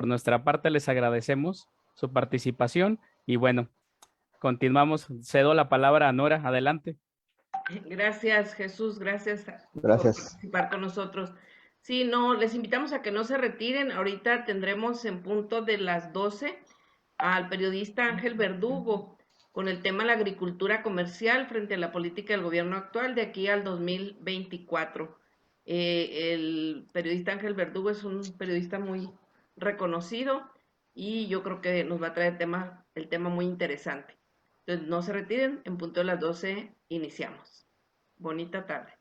Por nuestra parte, les agradecemos su participación y bueno, continuamos. Cedo la palabra a Nora. Adelante. Gracias, Jesús, gracias por Gracias. participar con nosotros. Sí, no, les invitamos a que no se retiren. Ahorita tendremos en punto de las 12 al periodista Ángel Verdugo con el tema la agricultura comercial frente a la política del gobierno actual de aquí al 2024. El periodista Ángel Verdugo es un periodista muy reconocido y yo creo que nos va a traer el tema muy interesante. Entonces, no se retiren, en punto de las 12 iniciamos. Bonita tarde.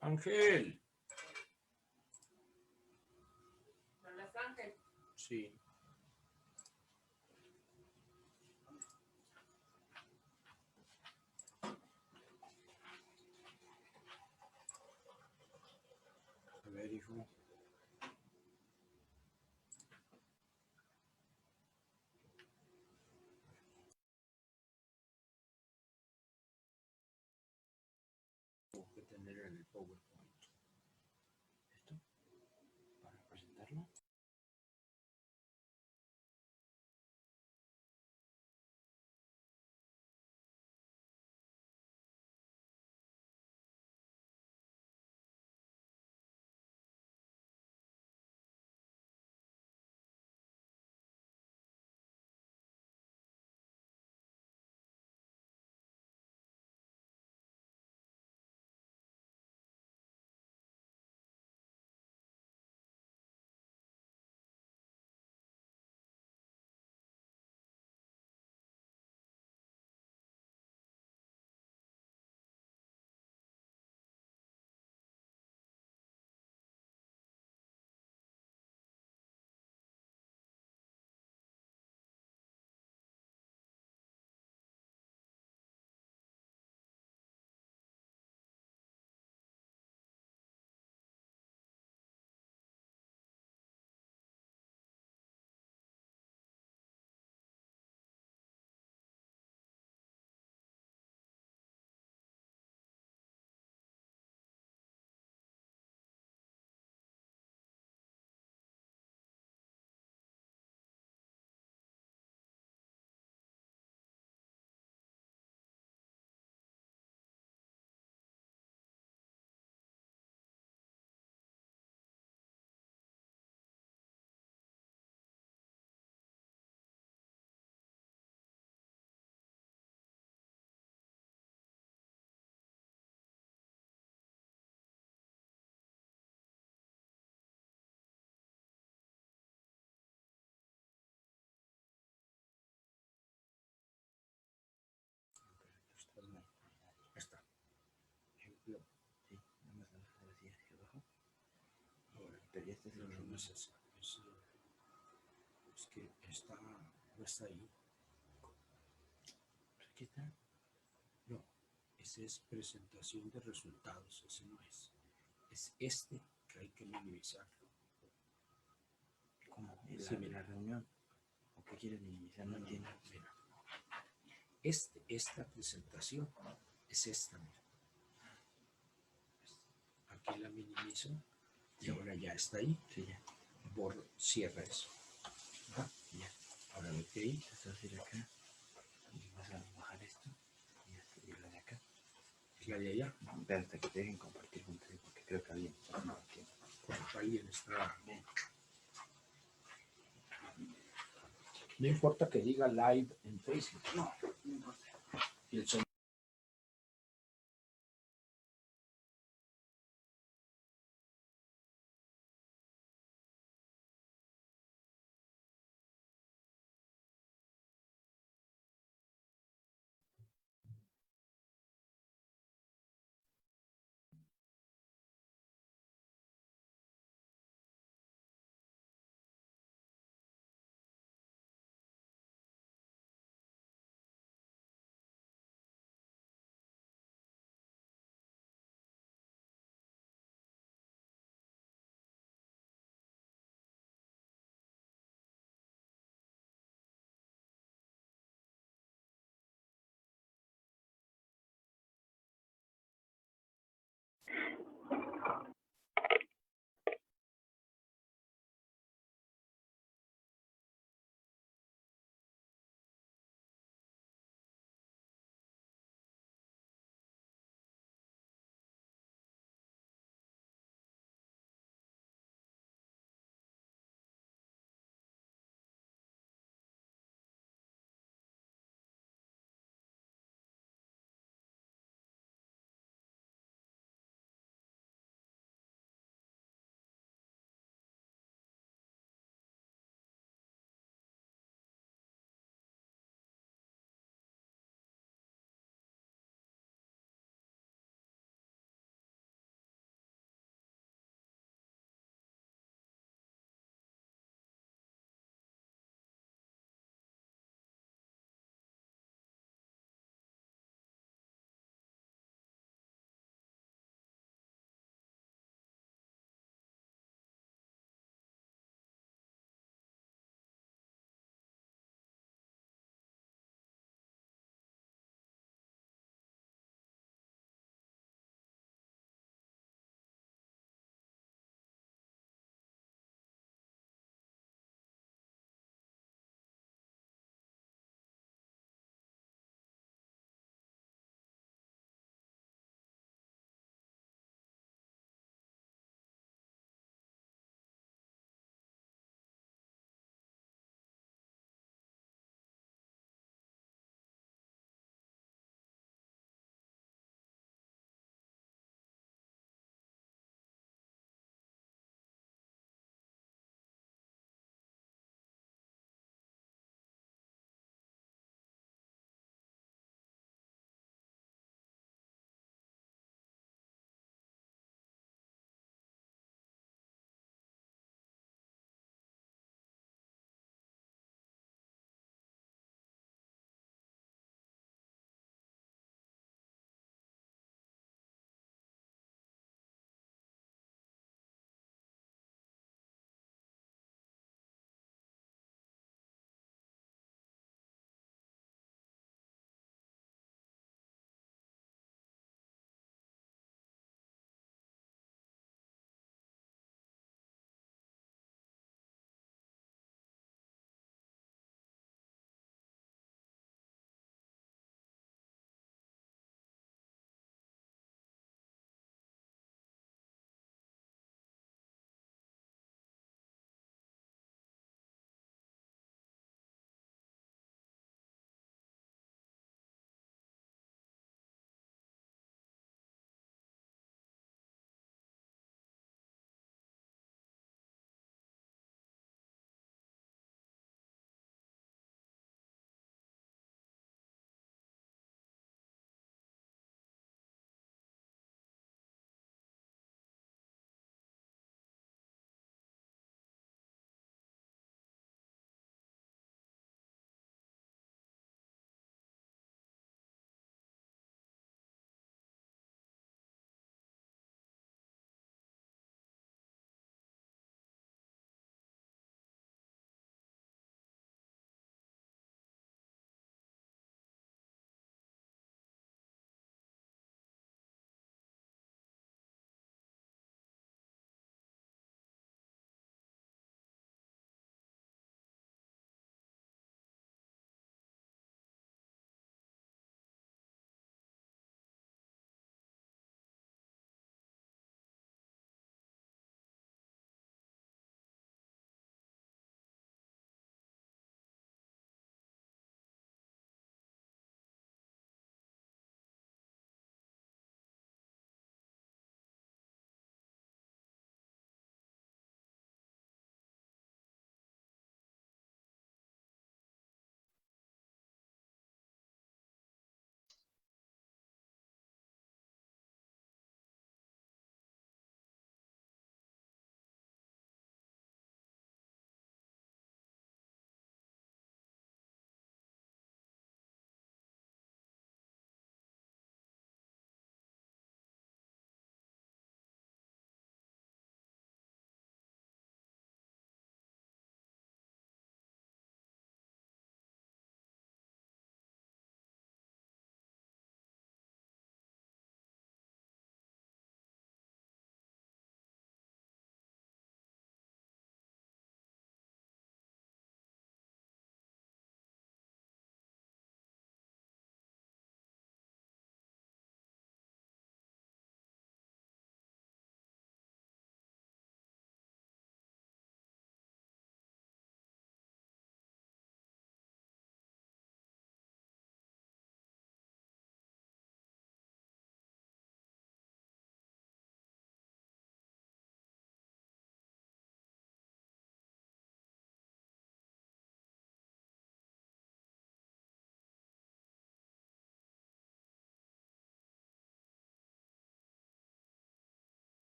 Ángel. ¿No es Ángel? Sí. A ver, hijo. Tengo que tener en el PowerPoint. ¿Esto? Para presentarlo. Está mal. Ahí está. Ejemplo. Sí, nada más la dejo así hacia abajo. Ahora, pero este es el no es ese. Es que está, no está ahí. Aquí está. No, ese es presentación de resultados. Ese no es. Es este que hay que minimizar. ¿Cómo? La reunión. ¿O qué quieres minimizar? No entiendo. Mira. Esta presentación es esta, mira. Aquí la minimizo y ahora ya está ahí. Sí, ya. Cierra eso. Ajá. Ya. Ahora vete ahí. Esto va a ir acá. Y vas a bajar esto. Y la de acá. ¿La de allá? Pero hasta que te dejen compartir con ustedes porque creo que alguien está compartiendo. Porque alguien está. Bien. No importa que diga live en Facebook. No, no importa. Y el sonido.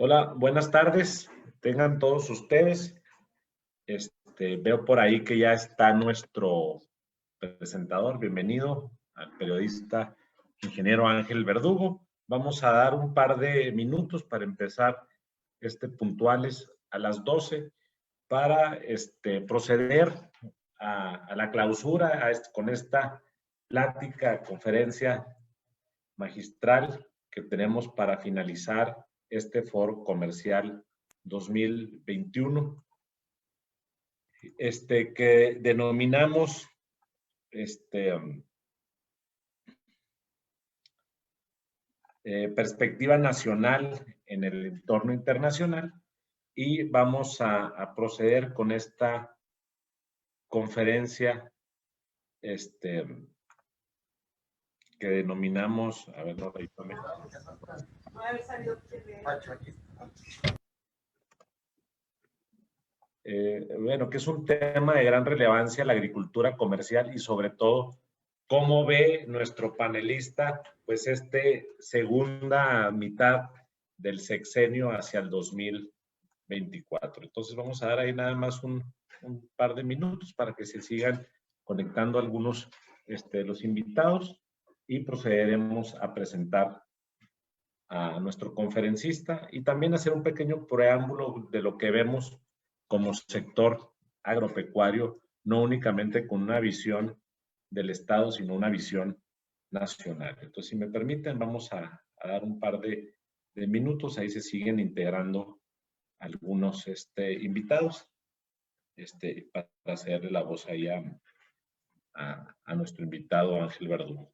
Hola, buenas tardes. Tengan todos ustedes. Veo por ahí que ya está nuestro presentador. Bienvenido al periodista ingeniero Ángel Verdugo. Vamos a dar un par de minutos para empezar puntuales a las 12 para proceder a la clausura con esta plática, conferencia magistral que tenemos para finalizar este foro comercial 2021, que denominamos perspectiva nacional en el entorno internacional, y vamos a proceder con esta conferencia que denominamos, a ver, no, bueno, que es un tema de gran relevancia, la agricultura comercial, y sobre todo, cómo ve nuestro panelista, pues, segunda mitad del sexenio hacia el 2024. Entonces, vamos a dar ahí nada más un par de minutos para que se sigan conectando algunos los invitados, y procederemos a presentar a nuestro conferencista y también hacer un pequeño preámbulo de lo que vemos como sector agropecuario, no únicamente con una visión del Estado, sino una visión nacional. Entonces, si me permiten, vamos a dar un par de minutos. Ahí se siguen integrando algunos invitados para hacerle la voz ahí a nuestro invitado Ángel Verdugo.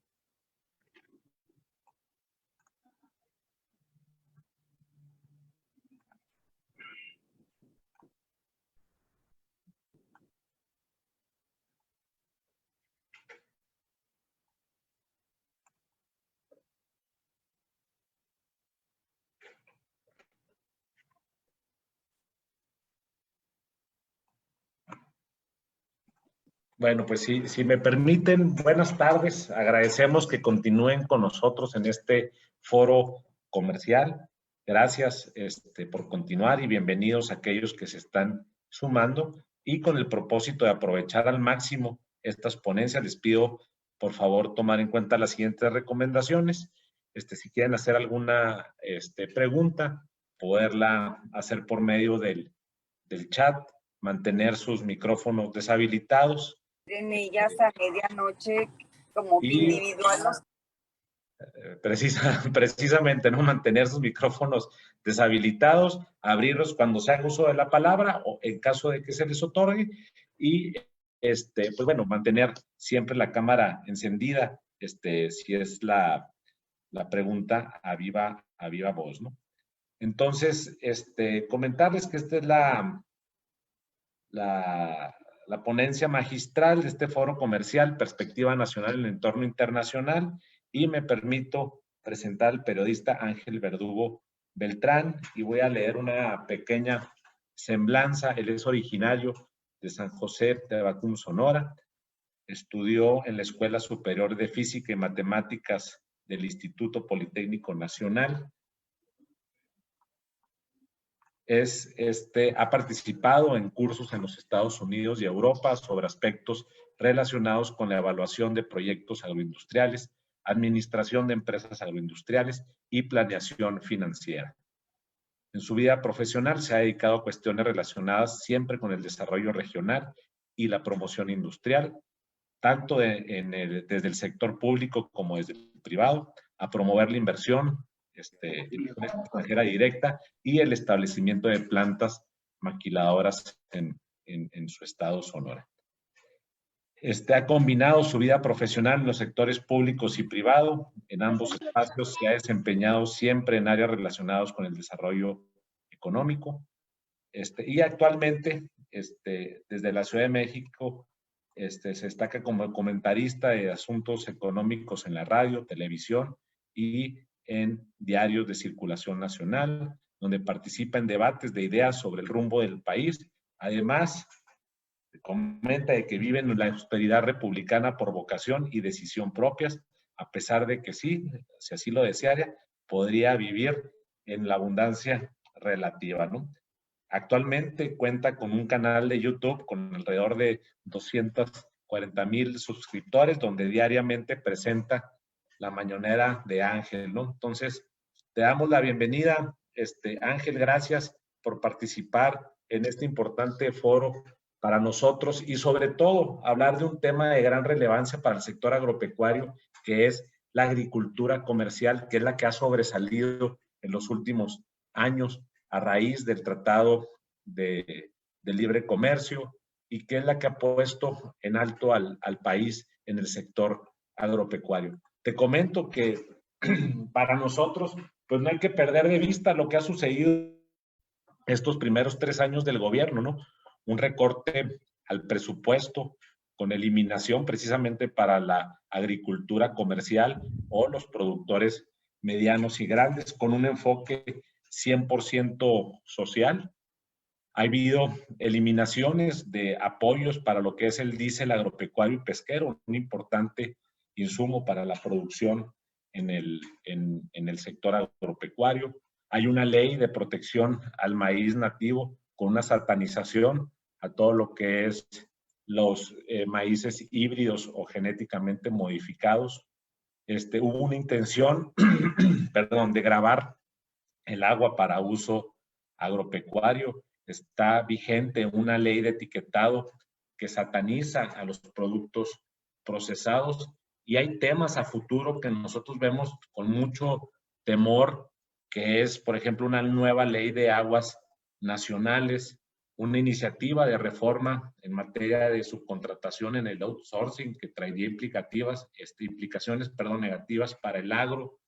Bueno, pues sí, si me permiten, buenas tardes. Agradecemos que continúen con nosotros en este foro comercial. Gracias por continuar, y bienvenidos a aquellos que se están sumando. Y con el propósito de aprovechar al máximo estas ponencias, les pido, por favor, tomar en cuenta las siguientes recomendaciones. Si quieren hacer alguna pregunta, poderla hacer por medio del chat, mantener sus micrófonos deshabilitados. En ellas a medianoche como individual. Precisamente, ¿no? Mantener sus micrófonos deshabilitados, abrirlos cuando se haga uso de la palabra o en caso de que se les otorgue, y pues bueno, mantener siempre la cámara encendida, si es la pregunta a viva voz, ¿no? Entonces, comentarles que esta es la ponencia magistral de este foro comercial, Perspectiva Nacional en el Entorno Internacional, y me permito presentar al periodista Ángel Verdugo Beltrán, y voy a leer una pequeña semblanza. Él es originario de San José Tabacún, Sonora. Estudió en la Escuela Superior de Física y Matemáticas del Instituto Politécnico Nacional. Ha participado en cursos en los Estados Unidos y Europa sobre aspectos relacionados con la evaluación de proyectos agroindustriales, administración de empresas agroindustriales y planeación financiera. En su vida profesional se ha dedicado a cuestiones relacionadas siempre con el desarrollo regional y la promoción industrial, tanto desde el sector público como desde el privado, a promover la inversión extranjera directa y el establecimiento de plantas maquiladoras en su estado Sonora. Ha combinado su vida profesional en los sectores públicos y privado. En ambos espacios se ha desempeñado siempre en áreas relacionadas con el desarrollo económico. Y actualmente, desde la Ciudad de México, se destaca como comentarista de asuntos económicos en la radio, televisión y en diarios de circulación nacional, donde participa en debates de ideas sobre el rumbo del país. Además, comenta de que vive en la austeridad republicana por vocación y decisión propias, a pesar de que sí, si así lo deseara, podría vivir en la abundancia relativa, ¿no? Actualmente cuenta con un canal de YouTube con alrededor de 240,000 suscriptores, donde diariamente presenta la mañanera de Ángel, ¿no? Entonces, te damos la bienvenida, Ángel, gracias por participar en este importante foro para nosotros y sobre todo hablar de un tema de gran relevancia para el sector agropecuario, que es la agricultura comercial, que es la que ha sobresalido en los últimos años a raíz del Tratado de Libre Comercio y que es la que ha puesto en alto al país en el sector agropecuario. Te comento que para nosotros, pues no hay que perder de vista lo que ha sucedido estos primeros 3 años del gobierno, ¿no? Un recorte al presupuesto con eliminación precisamente para la agricultura comercial o los productores medianos y grandes, con un enfoque 100% social. Ha habido eliminaciones de apoyos para lo que es el diésel agropecuario y pesquero, un importante insumo para la producción en el sector agropecuario. Hay una ley de protección al maíz nativo con una satanización a todo lo que es los maíces híbridos o genéticamente modificados. Hubo una intención, perdón, de gravar el agua para uso agropecuario. Está vigente una ley de etiquetado que sataniza a los productos procesados y hay temas a futuro que nosotros vemos con mucho temor, que es, por ejemplo, una nueva ley de aguas nacionales, una iniciativa de reforma en materia de subcontratación en el outsourcing que traería implicaciones negativas para el agro,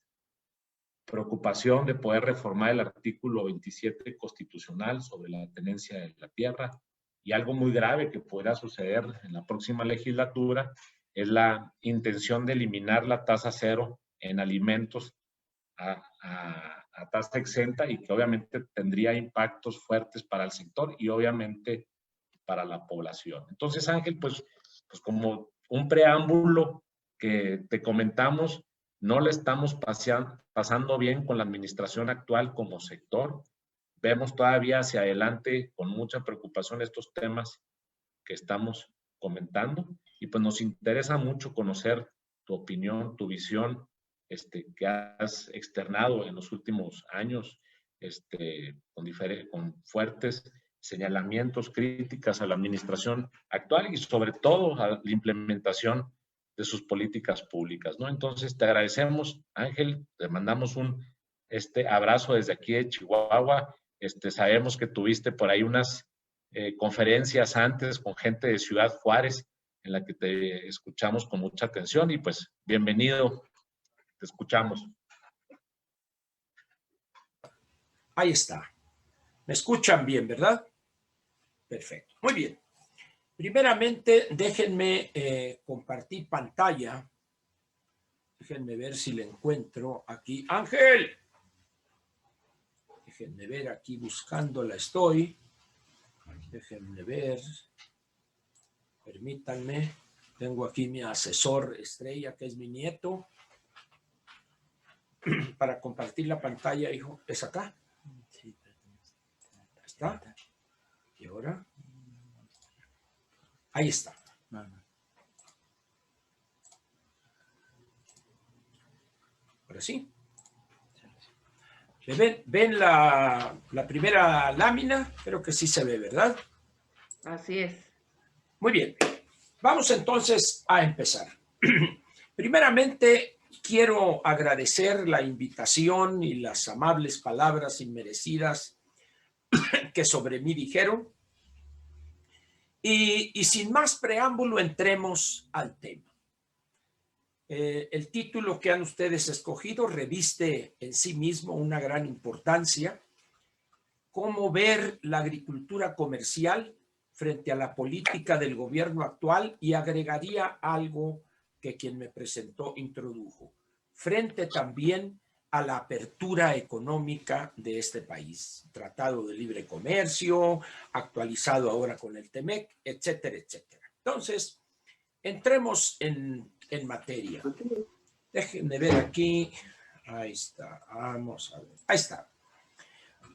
preocupación de poder reformar el artículo 27 constitucional sobre la tenencia de la tierra y algo muy grave que pueda suceder en la próxima legislatura es la intención de eliminar la tasa cero en alimentos a tasa exenta y que obviamente tendría impactos fuertes para el sector y obviamente para la población. Entonces, Ángel, pues como un preámbulo que te comentamos, no le estamos pasando bien con la administración actual como sector. Vemos todavía hacia adelante con mucha preocupación estos temas que estamos comentando y pues nos interesa mucho conocer tu opinión, tu visión, que has externado en los últimos años, con fuertes señalamientos, críticas a la administración actual y sobre todo a la implementación de sus políticas públicas, ¿no? Entonces te agradecemos, Ángel, te mandamos un abrazo desde aquí de Chihuahua. Sabemos que tuviste por ahí unas conferencias antes con gente de Ciudad Juárez en la que te escuchamos con mucha atención y pues bienvenido, te escuchamos. Ahí está. ¿Me escuchan bien, verdad? Perfecto. Muy bien. Primeramente, déjenme compartir pantalla. Déjenme ver si le encuentro aquí. ¡Ángel! Déjenme ver aquí buscándola estoy. Déjenme ver. Permítanme. Tengo aquí mi asesor estrella, que es mi nieto. Para compartir la pantalla, hijo. ¿Es acá? Sí. Ahí está. ¿Y ahora? Ahí está. Ahora sí. ¿Ven la primera lámina? Creo que sí se ve, ¿verdad? Así es. Muy bien. Vamos entonces a empezar. Primeramente, quiero agradecer la invitación y las amables palabras inmerecidas que sobre mí dijeron. Y sin más preámbulo, entremos al tema. El título que han ustedes escogido reviste en sí mismo una gran importancia. Cómo ver la agricultura comercial frente a la política del gobierno actual, y agregaría algo que quien me presentó introdujo, frente también a la apertura económica de este país. Tratado de Libre Comercio, actualizado ahora con el TEMEC, etcétera, etcétera. Entonces, entremos en materia. Déjenme ver aquí. Ahí está. Vamos a ver. Ahí está.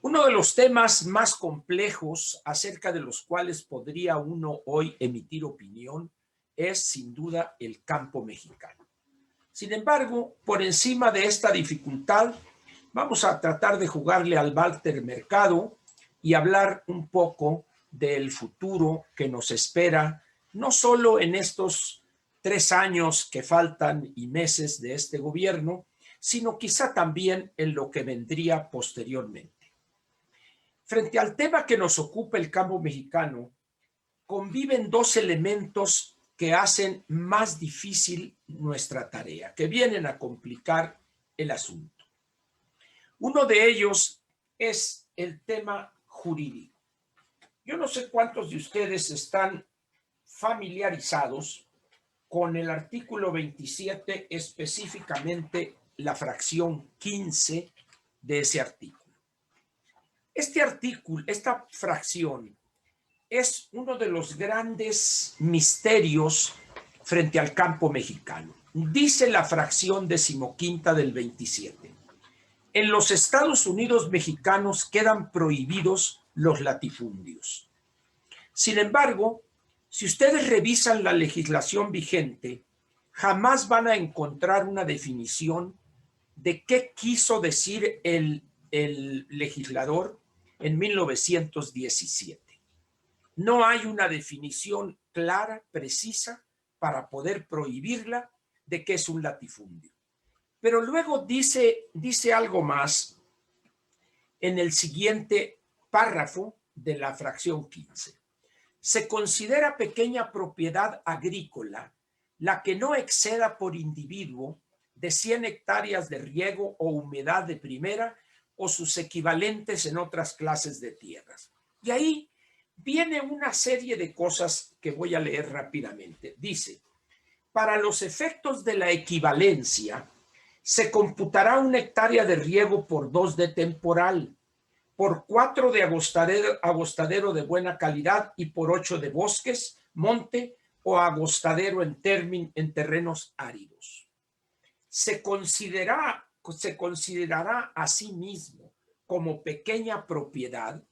Uno de los temas más complejos acerca de los cuales podría uno hoy emitir opinión es sin duda el campo mexicano. Sin embargo, por encima de esta dificultad, vamos a tratar de jugarle al Walter Mercado y hablar un poco del futuro que nos espera, no solo en estos 3 años que faltan y meses de este gobierno, sino quizá también en lo que vendría posteriormente. Frente al tema que nos ocupa el campo mexicano, conviven 2 elementos que hacen más difícil nuestra tarea, que vienen a complicar el asunto. Uno de ellos es el tema jurídico. Yo no sé cuántos de ustedes están familiarizados con el artículo 27, específicamente la fracción 15 de ese artículo. Este artículo, esta fracción, es uno de los grandes misterios frente al campo mexicano. Dice la fracción 15 del 27. En los Estados Unidos mexicanos quedan prohibidos los latifundios. Sin embargo, si ustedes revisan la legislación vigente, jamás van a encontrar una definición de qué quiso decir el legislador en 1917. No hay una definición clara, precisa, para poder prohibirla de qué es un latifundio. Pero luego dice algo más en el siguiente párrafo de la fracción 15. Se considera pequeña propiedad agrícola la que no exceda por individuo de 100 hectáreas de riego o humedad de primera o sus equivalentes en otras clases de tierras. Y ahí viene una serie de cosas que voy a leer rápidamente. Dice, para los efectos de la equivalencia, se computará 1 hectárea de riego por 2 de temporal, por 4 de agostadero de buena calidad y por 8 de bosques, monte o agostadero en terrenos áridos. Se considerará asimismo como pequeña propiedad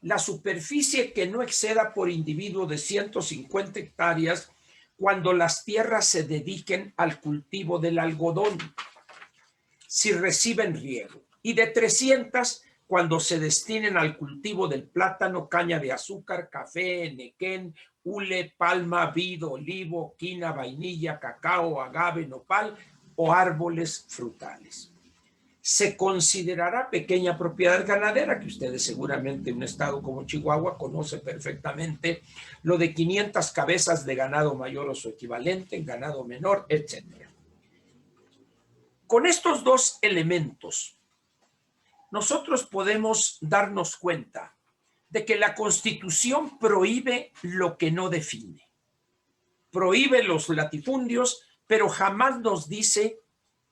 la superficie que no exceda por individuo de 150 hectáreas cuando las tierras se dediquen al cultivo del algodón, si reciben riego, y de 300 cuando se destinen al cultivo del plátano, caña de azúcar, café, nequén, hule, palma, vid, olivo, quina, vainilla, cacao, agave, nopal o árboles frutales. Se considerará pequeña propiedad ganadera, que ustedes seguramente en un estado como Chihuahua conoce perfectamente lo de 500 cabezas de ganado mayor o su equivalente, ganado menor, etc. Con estos 2 elementos, nosotros podemos darnos cuenta de que la Constitución prohíbe lo que no define. Prohíbe los latifundios, pero jamás nos dice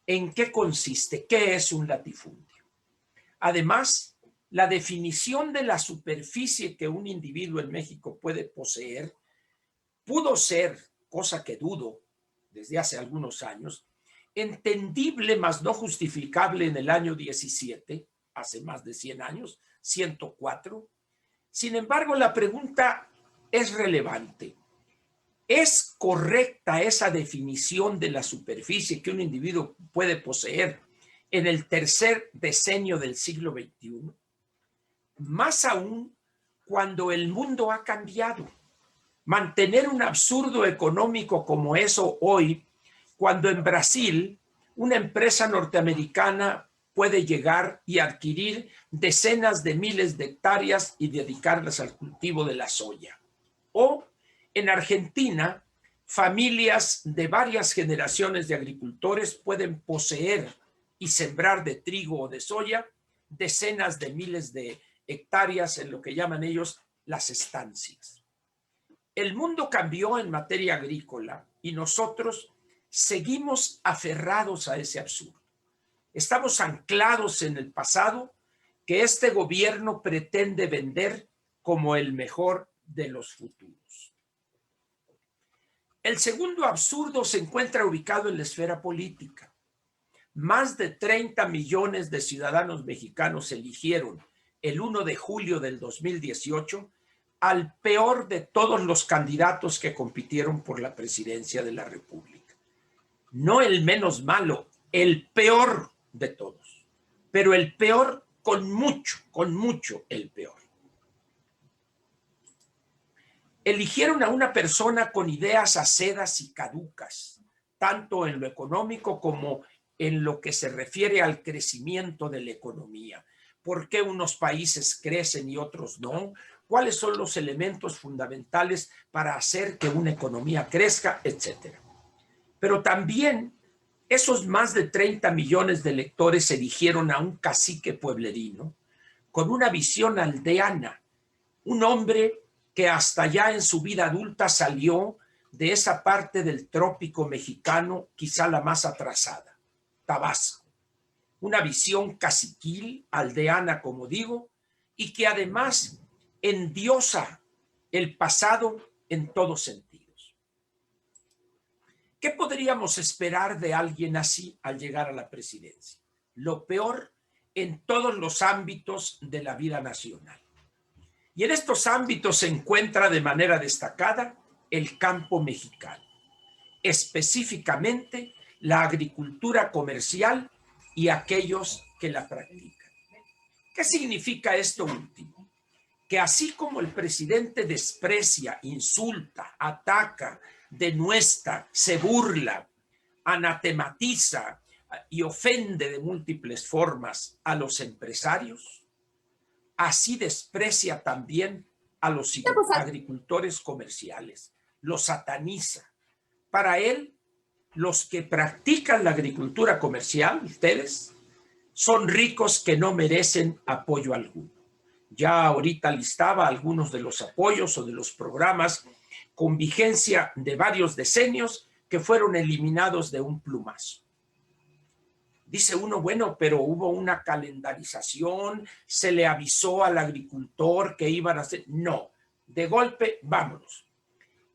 en qué consiste, qué es un latifundio. Además, la definición de la superficie que un individuo en México puede poseer pudo ser, cosa que dudo desde hace algunos años, entendible mas no justificable en el año 17, hace más de 100 años, 104. Sin embargo, la pregunta es relevante. ¿Es correcta esa definición de la superficie que un individuo puede poseer en el 3er decenio del siglo XXI? Más aún cuando el mundo ha cambiado. Mantener un absurdo económico como eso hoy, cuando en Brasil una empresa norteamericana puede llegar y adquirir decenas de miles de hectáreas y dedicarlas al cultivo de la soya. O en Argentina, familias de varias generaciones de agricultores pueden poseer y sembrar de trigo o de soya decenas de miles de hectáreas en lo que llaman ellos las estancias. El mundo cambió en materia agrícola y nosotros seguimos aferrados a ese absurdo. Estamos anclados en el pasado que este gobierno pretende vender como el mejor de los futuros. El segundo absurdo se encuentra ubicado en la esfera política. Más de 30 millones de ciudadanos mexicanos eligieron el 1 de julio del 2018, al peor de todos los candidatos que compitieron por la presidencia de la República. No el menos malo, el peor de todos, pero el peor con mucho el peor. Eligieron a una persona con ideas acedas y caducas, tanto en lo económico como en lo que se refiere al crecimiento de la economía. ¿Por qué unos países crecen y otros no? ¿Cuáles son los elementos fundamentales para hacer que una economía crezca, etcétera? Pero también esos más de 30 millones de electores eligieron a un cacique pueblerino con una visión aldeana, un hombre que hasta ya en su vida adulta salió de esa parte del trópico mexicano, quizá la más atrasada, Tabasco. Una visión caciquil, aldeana, como digo, y que además endiosa el pasado en todos sentidos. ¿Qué podríamos esperar de alguien así al llegar a la presidencia? Lo peor en todos los ámbitos de la vida nacional. Y en estos ámbitos se encuentra de manera destacada el campo mexicano, específicamente la agricultura comercial y aquellos que la practican. ¿Qué significa esto último? Que así como el presidente desprecia, insulta, ataca, denuestra, se burla, anatematiza y ofende de múltiples formas a los empresarios, así desprecia también a los agricultores comerciales, los sataniza. Para él, los que practican la agricultura comercial, ustedes, son ricos que no merecen apoyo alguno. Ya ahorita listaba algunos de los apoyos o de los programas con vigencia de varios decenios que fueron eliminados de un plumazo. Dice uno, bueno, pero hubo una calendarización, se le avisó al agricultor que iban a hacer. No, de golpe, vámonos.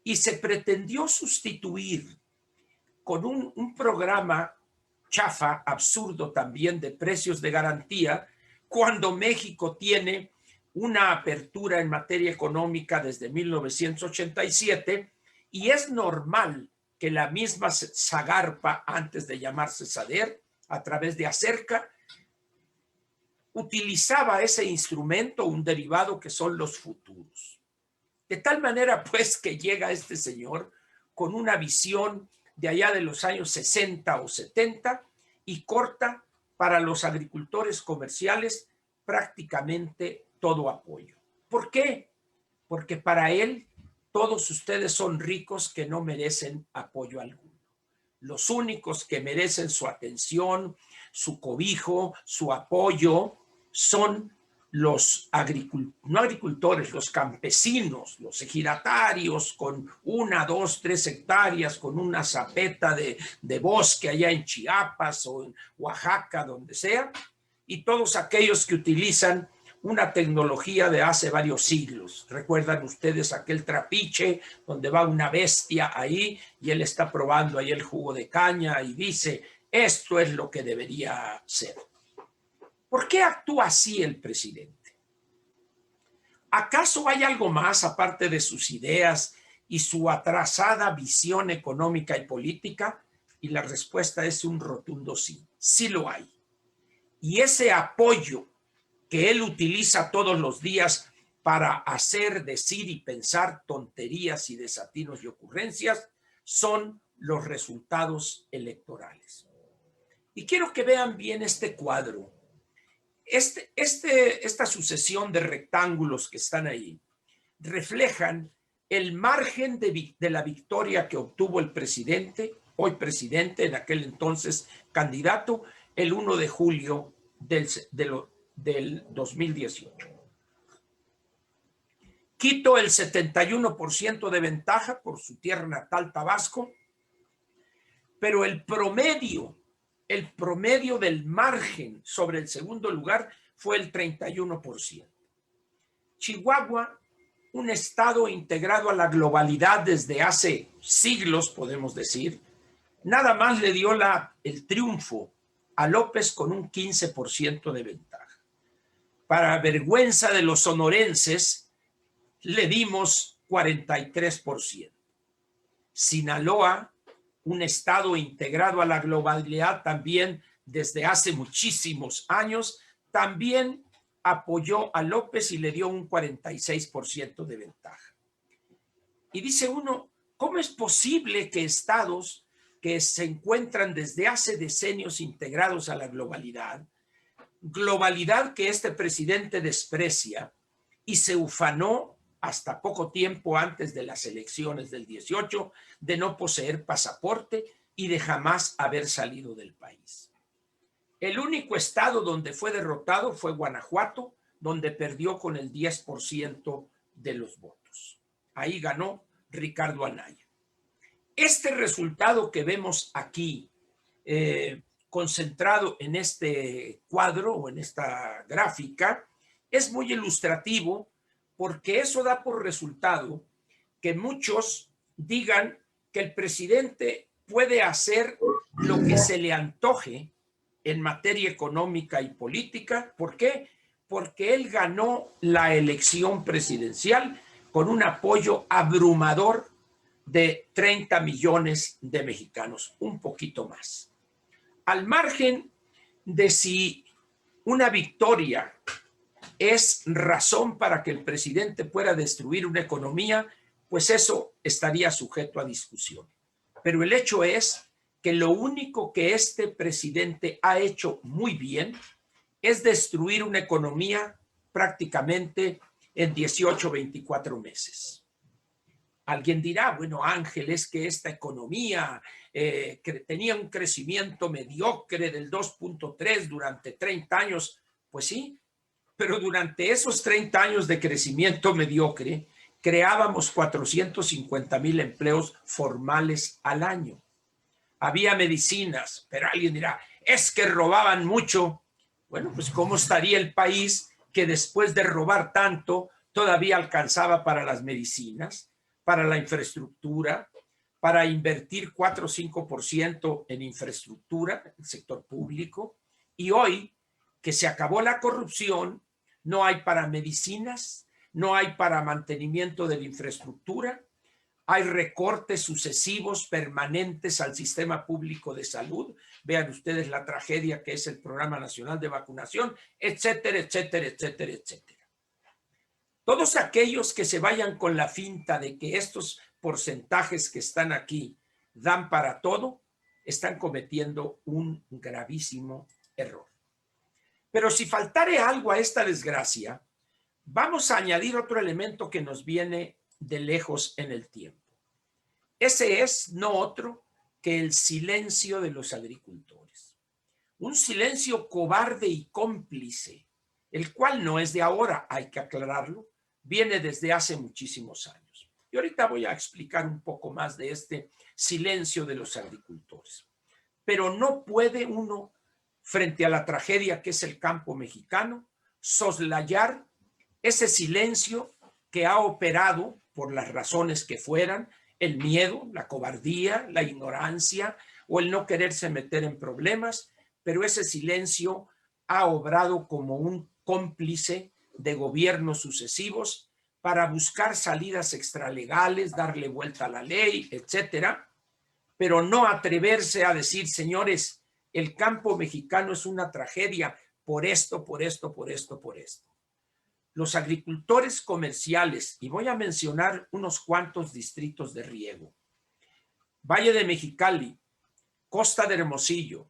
Y se pretendió sustituir con un programa chafa, absurdo también, de precios de garantía, cuando México tiene una apertura en materia económica desde 1987 y es normal que la misma Zagarpa, antes de llamarse SADER, a través de Acerca, utilizaba ese instrumento, un derivado que son los futuros. De tal manera, pues, que llega este señor con una visión de allá de los años 60 o 70 y corta para los agricultores comerciales prácticamente todo apoyo. ¿Por qué? Porque para él todos ustedes son ricos que no merecen apoyo alguno. Los únicos que merecen su atención, su cobijo, su apoyo, son los no agricultores, los campesinos, los ejidatarios con 1, 2, 3 hectáreas, con una zapeta de bosque allá en Chiapas o en Oaxaca, donde sea, y todos aquellos que utilizan una tecnología de hace varios siglos. ¿Recuerdan ustedes aquel trapiche donde va una bestia ahí y él está probando ahí el jugo de caña y dice, esto es lo que debería ser? ¿Por qué actúa así el presidente? ¿Acaso hay algo más aparte de sus ideas y su atrasada visión económica y política? Y la respuesta es un rotundo sí. Sí lo hay. Y ese apoyo que él utiliza todos los días para hacer, decir y pensar tonterías y desatinos y ocurrencias, son los resultados electorales. Y quiero que vean bien este cuadro. Esta sucesión de rectángulos que están ahí reflejan el margen de la victoria que obtuvo el presidente, hoy presidente, en aquel entonces candidato, el 1 de julio del 2018. Quito el 71% de ventaja por su tierra natal, Tabasco, pero el promedio del margen sobre el segundo lugar fue el 31%. Chihuahua, un estado integrado a la globalidad desde hace siglos, podemos decir, nada más le dio el triunfo a López con un 15% de ventaja. para vergüenza de los sonorenses, le dimos 43%. Sinaloa, un estado integrado a la globalidad también desde hace muchísimos años, también apoyó a López y le dio un 46% de ventaja. Y dice uno, ¿cómo es posible que estados que se encuentran desde hace decenios integrados a la globalidad que este presidente desprecia y se ufanó hasta poco tiempo antes de las elecciones del 18 de no poseer pasaporte y de jamás haber salido del país? El único estado donde fue derrotado fue Guanajuato, donde perdió con el 10% de los votos. Ahí ganó Ricardo Anaya. Este resultado que vemos aquí, concentrado en este cuadro o en esta gráfica, es muy ilustrativo porque eso da por resultado que muchos digan que el presidente puede hacer lo que se le antoje en materia económica y política. ¿Por qué? Porque él ganó la elección presidencial con un apoyo abrumador de 30 millones de mexicanos, un poquito más. Al margen de si una victoria es razón para que el presidente pueda destruir una economía, pues eso estaría sujeto a discusión. Pero el hecho es que lo único que este presidente ha hecho muy bien es destruir una economía prácticamente en 18, 24 meses. Alguien dirá, bueno, Ángel, es que esta economía que tenía un crecimiento mediocre del 2.3 durante 30 años, pues sí, pero durante esos 30 años de crecimiento mediocre creábamos 450,000 empleos formales al año. Había medicinas, pero alguien dirá, es que robaban mucho. Bueno, pues ¿cómo estaría el país que después de robar tanto todavía alcanzaba para las medicinas, para la infraestructura, para invertir 4 o 5% en infraestructura, en el sector público? Y hoy que se acabó la corrupción, no hay para medicinas, no hay para mantenimiento de la infraestructura, hay recortes sucesivos, permanentes al sistema público de salud. Vean ustedes la tragedia que es el Programa Nacional de Vacunación, etcétera, etcétera, etcétera, etcétera. Todos aquellos que se vayan con la finta de que estos porcentajes que están aquí dan para todo, están cometiendo un gravísimo error. Pero si faltare algo a esta desgracia, vamos a añadir otro elemento que nos viene de lejos en el tiempo. Ese es no otro que el silencio de los agricultores. Un silencio cobarde y cómplice, el cual no es de ahora, hay que aclararlo, viene desde hace muchísimos años. Y ahorita voy a explicar un poco más de este silencio de los agricultores. Pero no puede uno, frente a la tragedia que es el campo mexicano, soslayar ese silencio que ha operado, por las razones que fueran, el miedo, la cobardía, la ignorancia o el no quererse meter en problemas, pero ese silencio ha obrado como un cómplice de gobiernos sucesivos para buscar salidas extralegales, darle vuelta a la ley, etcétera, pero no atreverse a decir, señores, el campo mexicano es una tragedia por esto, por esto, por esto, por esto. Los agricultores comerciales, y voy a mencionar unos cuantos distritos de riego: Valle de Mexicali, Costa de Hermosillo,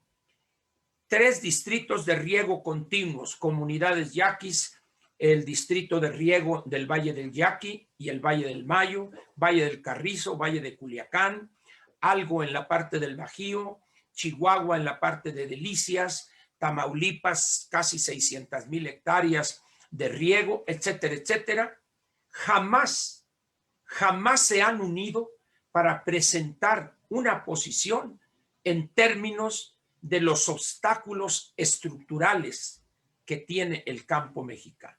3 distritos de riego continuos, comunidades yaquis, el distrito de riego del Valle del Yaqui y el Valle del Mayo, Valle del Carrizo, Valle de Culiacán, algo en la parte del Bajío, Chihuahua en la parte de Delicias, Tamaulipas, casi 600,000 hectáreas de riego, etcétera, etcétera. Jamás se han unido para presentar una posición en términos de los obstáculos estructurales que tiene el campo mexicano.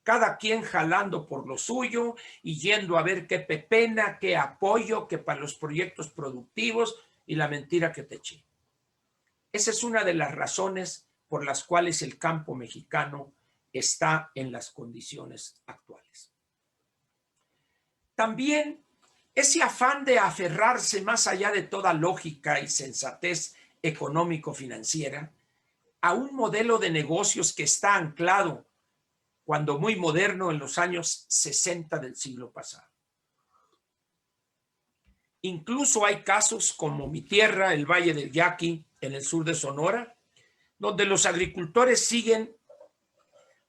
Cada quien jalando por lo suyo y yendo a ver qué pepena, qué apoyo, qué para los proyectos productivos y la mentira que te eché. Esa es una de las razones por las cuales el campo mexicano está en las condiciones actuales. También ese afán de aferrarse más allá de toda lógica y sensatez económico-financiera a un modelo de negocios que está anclado, cuando muy moderno, en los años 60 del siglo pasado. Incluso hay casos como mi tierra, el Valle del Yaqui, en el sur de Sonora, donde los agricultores siguen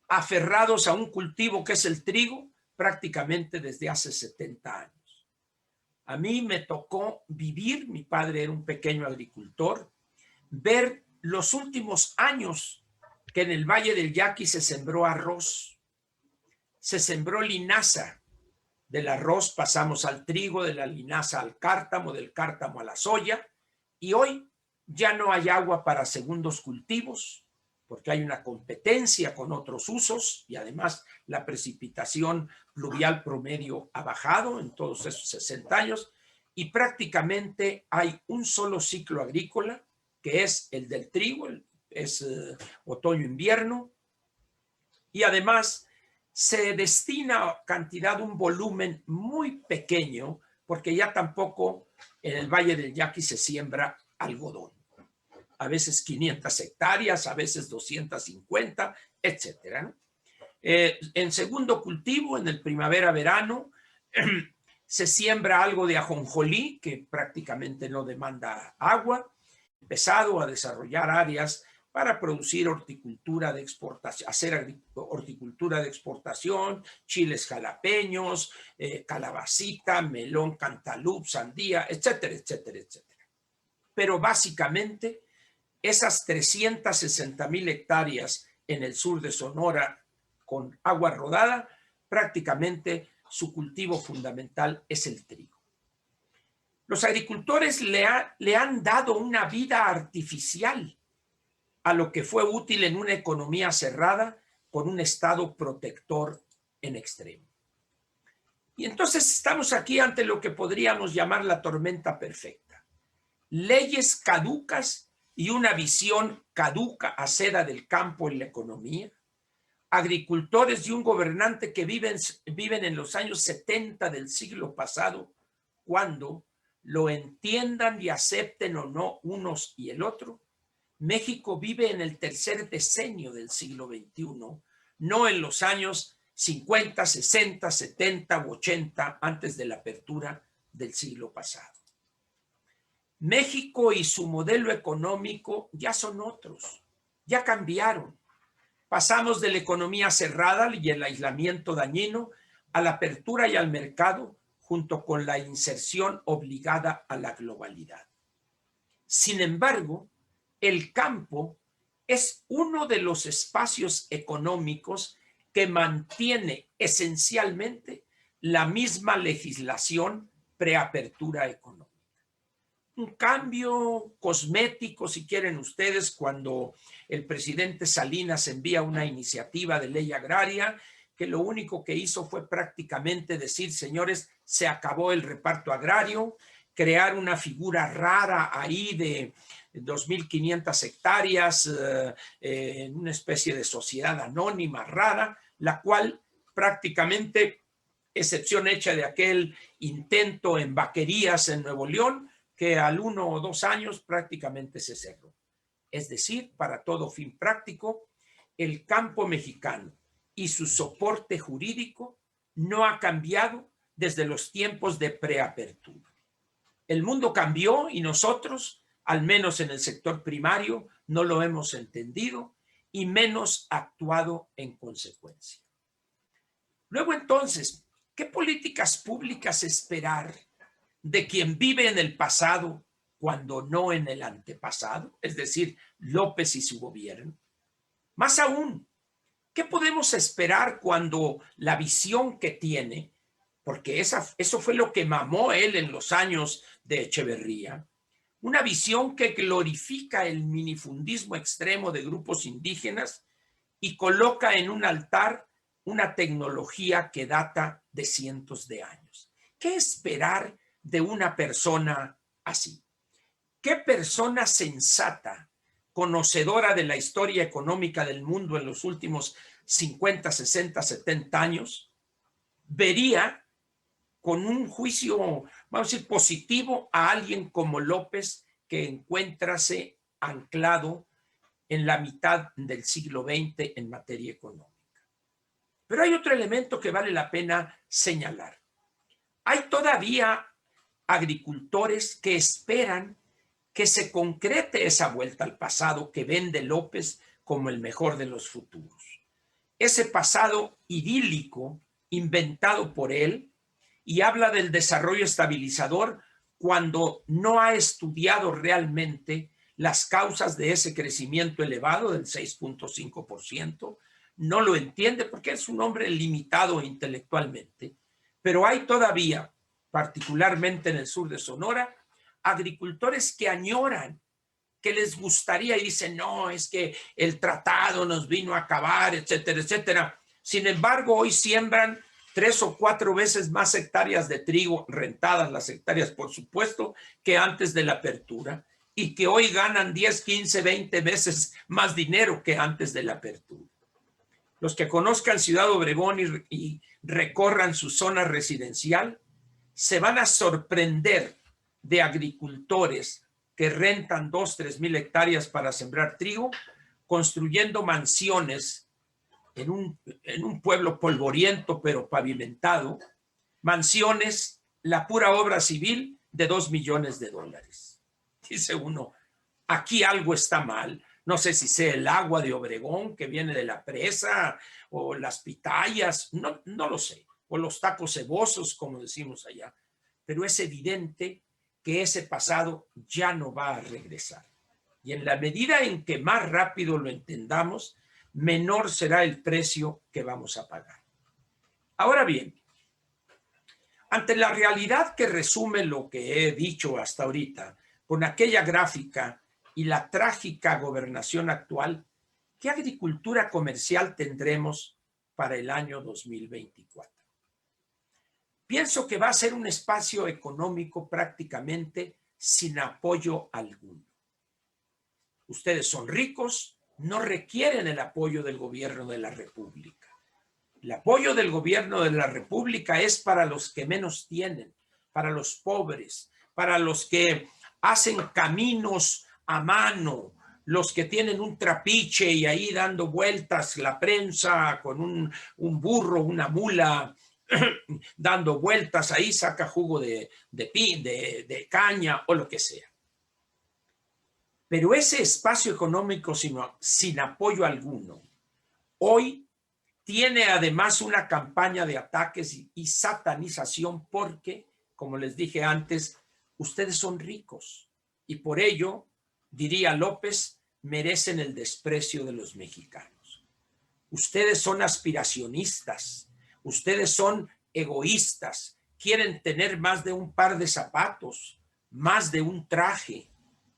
aferrados a un cultivo que es el trigo prácticamente desde hace 70 años. A mí me tocó vivir, mi padre era un pequeño agricultor, ver los últimos años que en el Valle del Yaqui se sembró arroz, se sembró linaza. Del arroz pasamos al trigo, de la linaza al cártamo, del cártamo a la soya, y hoy ya no hay agua para segundos cultivos, porque hay una competencia con otros usos y además la precipitación pluvial promedio ha bajado en todos esos 60 años y prácticamente hay un solo ciclo agrícola, que es el del trigo, es otoño-invierno, y además se destina cantidad, un volumen muy pequeño, porque ya tampoco en el Valle del Yaqui se siembra algodón. A veces 500 hectáreas, a veces 250, etcétera, ¿no? En segundo cultivo, en el primavera-verano, se siembra algo de ajonjolí, que prácticamente no demanda agua, empezado a desarrollar áreas para producir horticultura de exportación, hacer horticultura de exportación, chiles jalapeños, calabacita, melón, cantaloupe, sandía, etcétera, etcétera, etcétera. Pero básicamente esas 360,000 hectáreas en el sur de Sonora con agua rodada, prácticamente su cultivo fundamental es el trigo. Los agricultores le han dado una vida artificial a lo que fue útil en una economía cerrada con un Estado protector en extremo. Y entonces estamos aquí ante lo que podríamos llamar la tormenta perfecta. Leyes caducas y una visión caduca acera del campo en la economía. Agricultores y un gobernante que viven en los años 70 del siglo pasado, cuando, lo entiendan y acepten o no unos y el otro, México vive en el tercer decenio del siglo XXI, no en los años 50, 60, 70 u 80 antes de la apertura del siglo pasado. México y su modelo económico ya son otros, ya cambiaron. Pasamos de la economía cerrada y el aislamiento dañino a la apertura y al mercado, junto con la inserción obligada a la globalidad. Sin embargo, el campo es uno de los espacios económicos que mantiene esencialmente la misma legislación preapertura económica. Un cambio cosmético, si quieren ustedes, cuando el presidente Salinas envía una iniciativa de ley agraria, que lo único que hizo fue prácticamente decir, señores, se acabó el reparto agrario, crear una figura rara ahí de 2.500 hectáreas, en una especie de sociedad anónima rara, la cual prácticamente, excepción hecha de aquel intento en Vaquerías en Nuevo León, que al 1 o 2 años prácticamente se cerró. Es decir, para todo fin práctico, el campo mexicano y su soporte jurídico no ha cambiado desde los tiempos de preapertura. El mundo cambió y nosotros, al menos en el sector primario, no lo hemos entendido y menos actuado en consecuencia. Luego entonces, ¿qué políticas públicas esperar de quien vive en el pasado cuando no en el antepasado? Es decir, López y su gobierno. Más aún, ¿qué podemos esperar cuando la visión que tiene, porque eso fue lo que mamó él en los años de Echeverría, una visión que glorifica el minifundismo extremo de grupos indígenas y coloca en un altar una tecnología que data de cientos de años? ¿Qué esperar de una persona así? ¿Qué persona sensata, conocedora de la historia económica del mundo en los últimos 50, 60, 70 años, vería con un juicio, vamos a decir, positivo a alguien como López, que encuéntrase anclado en la mitad del siglo XX en materia económica. Pero hay otro elemento que vale la pena señalar. Hay todavía agricultores que esperan que se concrete esa vuelta al pasado que vende López como el mejor de los futuros. Ese pasado idílico inventado por él, y habla del desarrollo estabilizador cuando no ha estudiado realmente las causas de ese crecimiento elevado del 6.5%, no lo entiende porque es un hombre limitado intelectualmente, pero hay todavía, particularmente en el sur de Sonora, agricultores que añoran, que les gustaría y dicen, no, es que el tratado nos vino a acabar, etcétera, etcétera. Sin embargo, hoy siembran 3 o 4 veces más hectáreas de trigo, rentadas las hectáreas, por supuesto, que antes de la apertura, y que hoy ganan 10, 15, 20 veces más dinero que antes de la apertura. Los que conozcan Ciudad Obregón y recorran su zona residencial, se van a sorprender de agricultores que rentan 2, 3 mil hectáreas para sembrar trigo, construyendo mansiones en un pueblo polvoriento pero pavimentado, mansiones, la pura obra civil de $2 millones. Dice uno, aquí algo está mal. No sé si sea el agua de Obregón que viene de la presa o las pitayas, no lo sé, o los tacos cebosos, como decimos allá, pero es evidente que ese pasado ya no va a regresar. Y en la medida en que más rápido lo entendamos, menor será el precio que vamos a pagar. Ahora bien, ante la realidad que resume lo que he dicho hasta ahorita, con aquella gráfica y la trágica gobernación actual, ¿qué agricultura comercial tendremos para el año 2024? Pienso que va a ser un espacio económico prácticamente sin apoyo alguno. Ustedes son ricos, no requieren el apoyo del gobierno de la República. El apoyo del gobierno de la República es para los que menos tienen, para los pobres, para los que hacen caminos a mano, los que tienen un trapiche y ahí dando vueltas la prensa con un burro, una mula, dando vueltas ahí, saca jugo de caña o lo que sea. Pero ese espacio económico sin apoyo alguno, hoy tiene además una campaña de ataques y satanización porque, como les dije antes, ustedes son ricos y por ello, diría López, merecen el desprecio de los mexicanos. Ustedes son aspiracionistas, ustedes son egoístas, quieren tener más de un par de zapatos, más de un traje.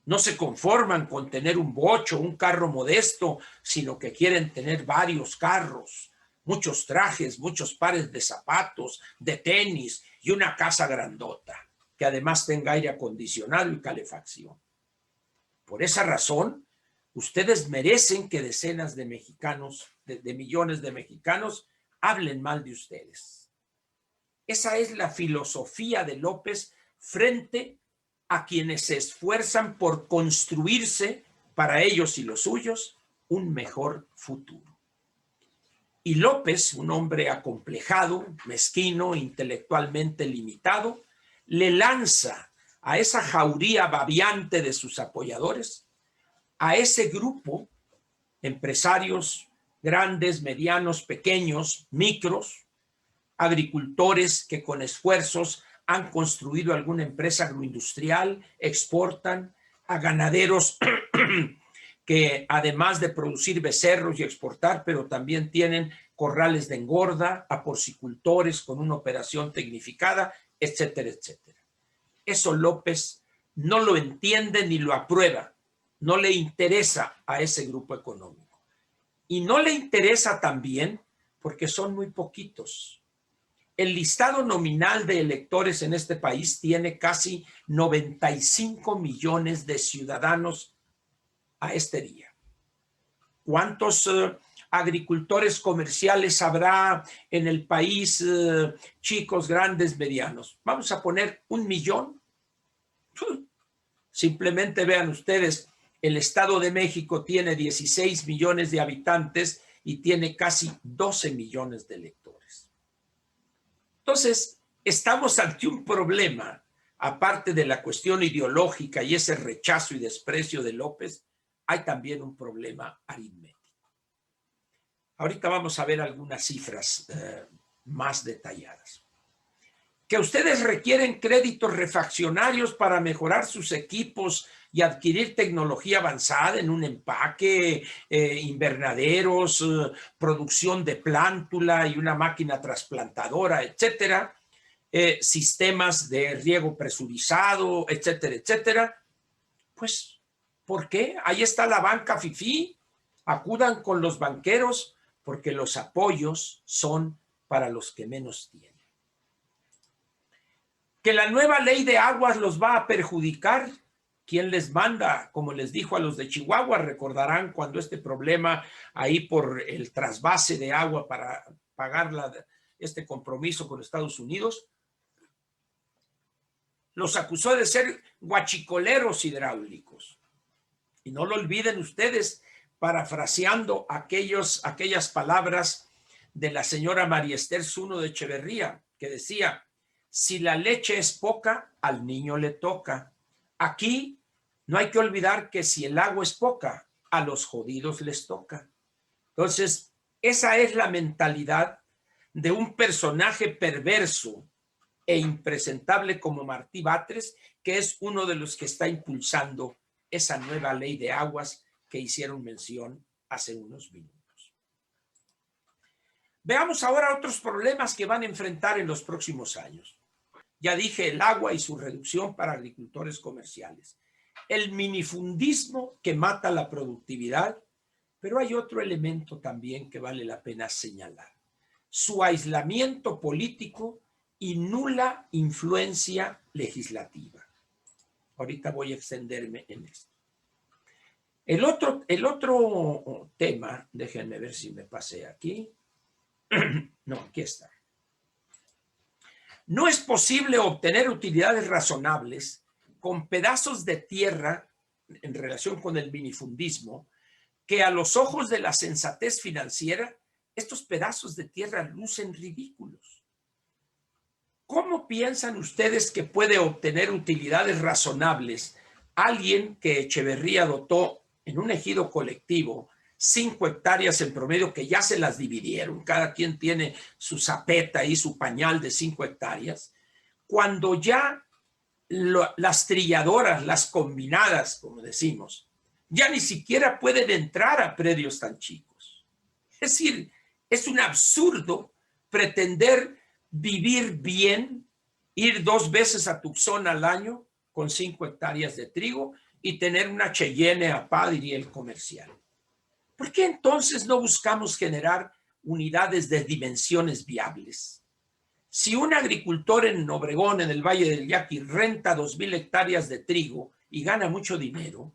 No se conforman con tener un bocho, un carro modesto, sino que quieren tener varios carros, muchos trajes, muchos pares de zapatos, de tenis y una casa grandota, que además tenga aire acondicionado y calefacción. Por esa razón, ustedes merecen que decenas de mexicanos, de millones de mexicanos, hablen mal de ustedes. Esa es la filosofía de López frente a quienes se esfuerzan por construirse para ellos y los suyos un mejor futuro. Y López, un hombre acomplejado, mezquino, intelectualmente limitado, le lanza a esa jauría babeante de sus apoyadores, a ese grupo, empresarios grandes, medianos, pequeños, micros, agricultores que con esfuerzos han construido alguna empresa agroindustrial, exportan, a ganaderos que además de producir becerros y exportar, pero también tienen corrales de engorda, a porcicultores con una operación tecnificada, etcétera, etcétera. Eso López no lo entiende ni lo aprueba, no le interesa a ese grupo económico. Y no le interesa también porque son muy poquitos. El listado nominal de electores en este país tiene casi 95 millones de ciudadanos a este día. ¿Cuántos agricultores comerciales habrá en el país, chicos, grandes, medianos? Vamos a poner 1 millón. Simplemente vean ustedes, el Estado de México tiene 16 millones de habitantes y tiene casi 12 millones de electores. Entonces, estamos ante un problema, aparte de la cuestión ideológica y ese rechazo y desprecio de López, hay también un problema aritmético. Ahorita vamos a ver algunas cifras más detalladas. Que ustedes requieren créditos refaccionarios para mejorar sus equipos y adquirir tecnología avanzada en un empaque, invernaderos, producción de plántula y una máquina trasplantadora, etcétera, sistemas de riego presurizado, etcétera, etcétera. Pues, ¿por qué? Ahí está la banca fifí. Acudan con los banqueros porque los apoyos son para los que menos tienen. Que la nueva ley de aguas los va a perjudicar. ¿Quién les manda? Como les dijo a los de Chihuahua, recordarán cuando este problema ahí por el trasvase de agua para pagar este compromiso con Estados Unidos, los acusó de ser guachicoleros hidráulicos. Y no lo olviden ustedes, parafraseando aquellas palabras de la señora María Esther Zuno de Echeverría, que decía: si la leche es poca, al niño le toca. Aquí no hay que olvidar que si el agua es poca, a los jodidos les toca. Entonces, esa es la mentalidad de un personaje perverso e impresentable como Martí Batres, que es uno de los que está impulsando esa nueva ley de aguas que hicieron mención hace unos minutos. Veamos ahora otros problemas que van a enfrentar en los próximos años. Ya dije el agua y su reducción para agricultores comerciales. El minifundismo que mata la productividad, pero hay otro elemento también que vale la pena señalar. Su aislamiento político y nula influencia legislativa. Ahorita voy a extenderme en esto. El otro tema, déjenme ver si me pasé aquí. No, aquí está. No es posible obtener utilidades razonables con pedazos de tierra en relación con el minifundismo, que a los ojos de la sensatez financiera, estos pedazos de tierra lucen ridículos. ¿Cómo piensan ustedes que puede obtener utilidades razonables alguien que Echeverría dotó en un ejido colectivo 5 hectáreas en promedio, que ya se las dividieron, cada quien tiene su zapeta y su pañal de 5 hectáreas, cuando ya las trilladoras, las combinadas, como decimos, ya ni siquiera pueden entrar a predios tan chicos? Es decir, es un absurdo pretender vivir bien, ir 2 veces a Tucson al año con 5 hectáreas de trigo y tener una Cheyenne a Padriel comercial. ¿Por qué entonces no buscamos generar unidades de dimensiones viables? Si un agricultor en Obregón, en el Valle del Yaqui, renta 2,000 hectáreas de trigo y gana mucho dinero,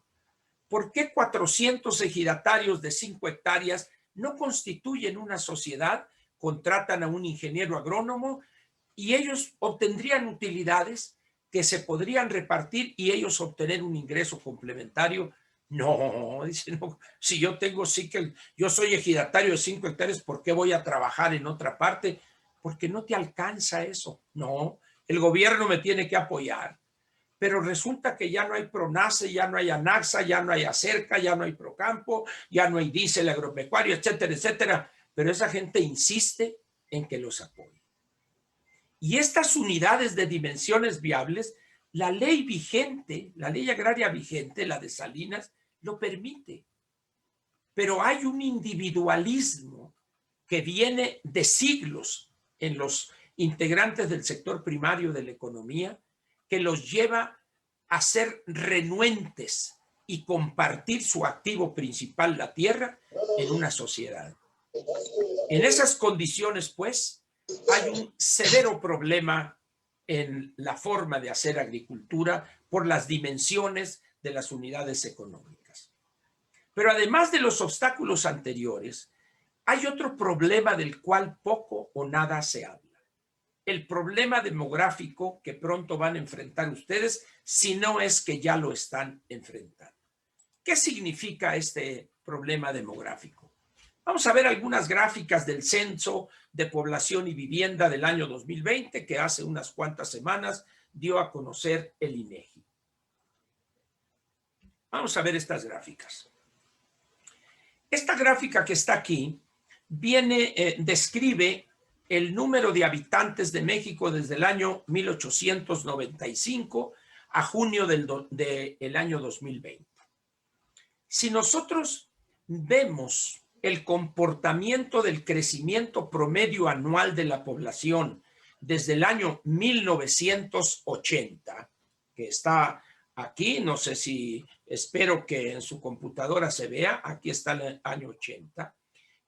¿por qué 400 ejidatarios de 5 hectáreas no constituyen una sociedad, contratan a un ingeniero agrónomo y ellos obtendrían utilidades que se podrían repartir y ellos obtener un ingreso complementario? No, dice, no, si yo soy ejidatario de 5 hectáreas, ¿por qué voy a trabajar en otra parte? Porque no te alcanza eso. No, el gobierno me tiene que apoyar. Pero resulta que ya no hay PRONACE, ya no hay ANAXA, ya no hay ACERCA, ya no hay Procampo, ya no hay diésel agropecuario, etcétera, etcétera. Pero esa gente insiste en que los apoye. Y estas unidades de dimensiones viables, la ley vigente, la ley agraria vigente, la de Salinas, lo permite. Pero hay un individualismo que viene de siglos en los integrantes del sector primario de la economía, que los lleva a ser renuentes y compartir su activo principal, la tierra, en una sociedad. En esas condiciones, pues, hay un severo problema en la forma de hacer agricultura por las dimensiones de las unidades económicas. Pero además de los obstáculos anteriores, hay otro problema del cual poco o nada se habla. El problema demográfico que pronto van a enfrentar ustedes, si no es que ya lo están enfrentando. ¿Qué significa este problema demográfico? Vamos a ver algunas gráficas del Censo de Población y Vivienda del año 2020, que hace unas cuantas semanas dio a conocer el INEGI. Vamos a ver estas gráficas. Esta gráfica que está aquí describe el número de habitantes de México desde el año 1895 a junio del año 2020. Si nosotros vemos el comportamiento del crecimiento promedio anual de la población desde el año 1980, que está aquí, no sé si, espero que en su computadora se vea, aquí está el año 80,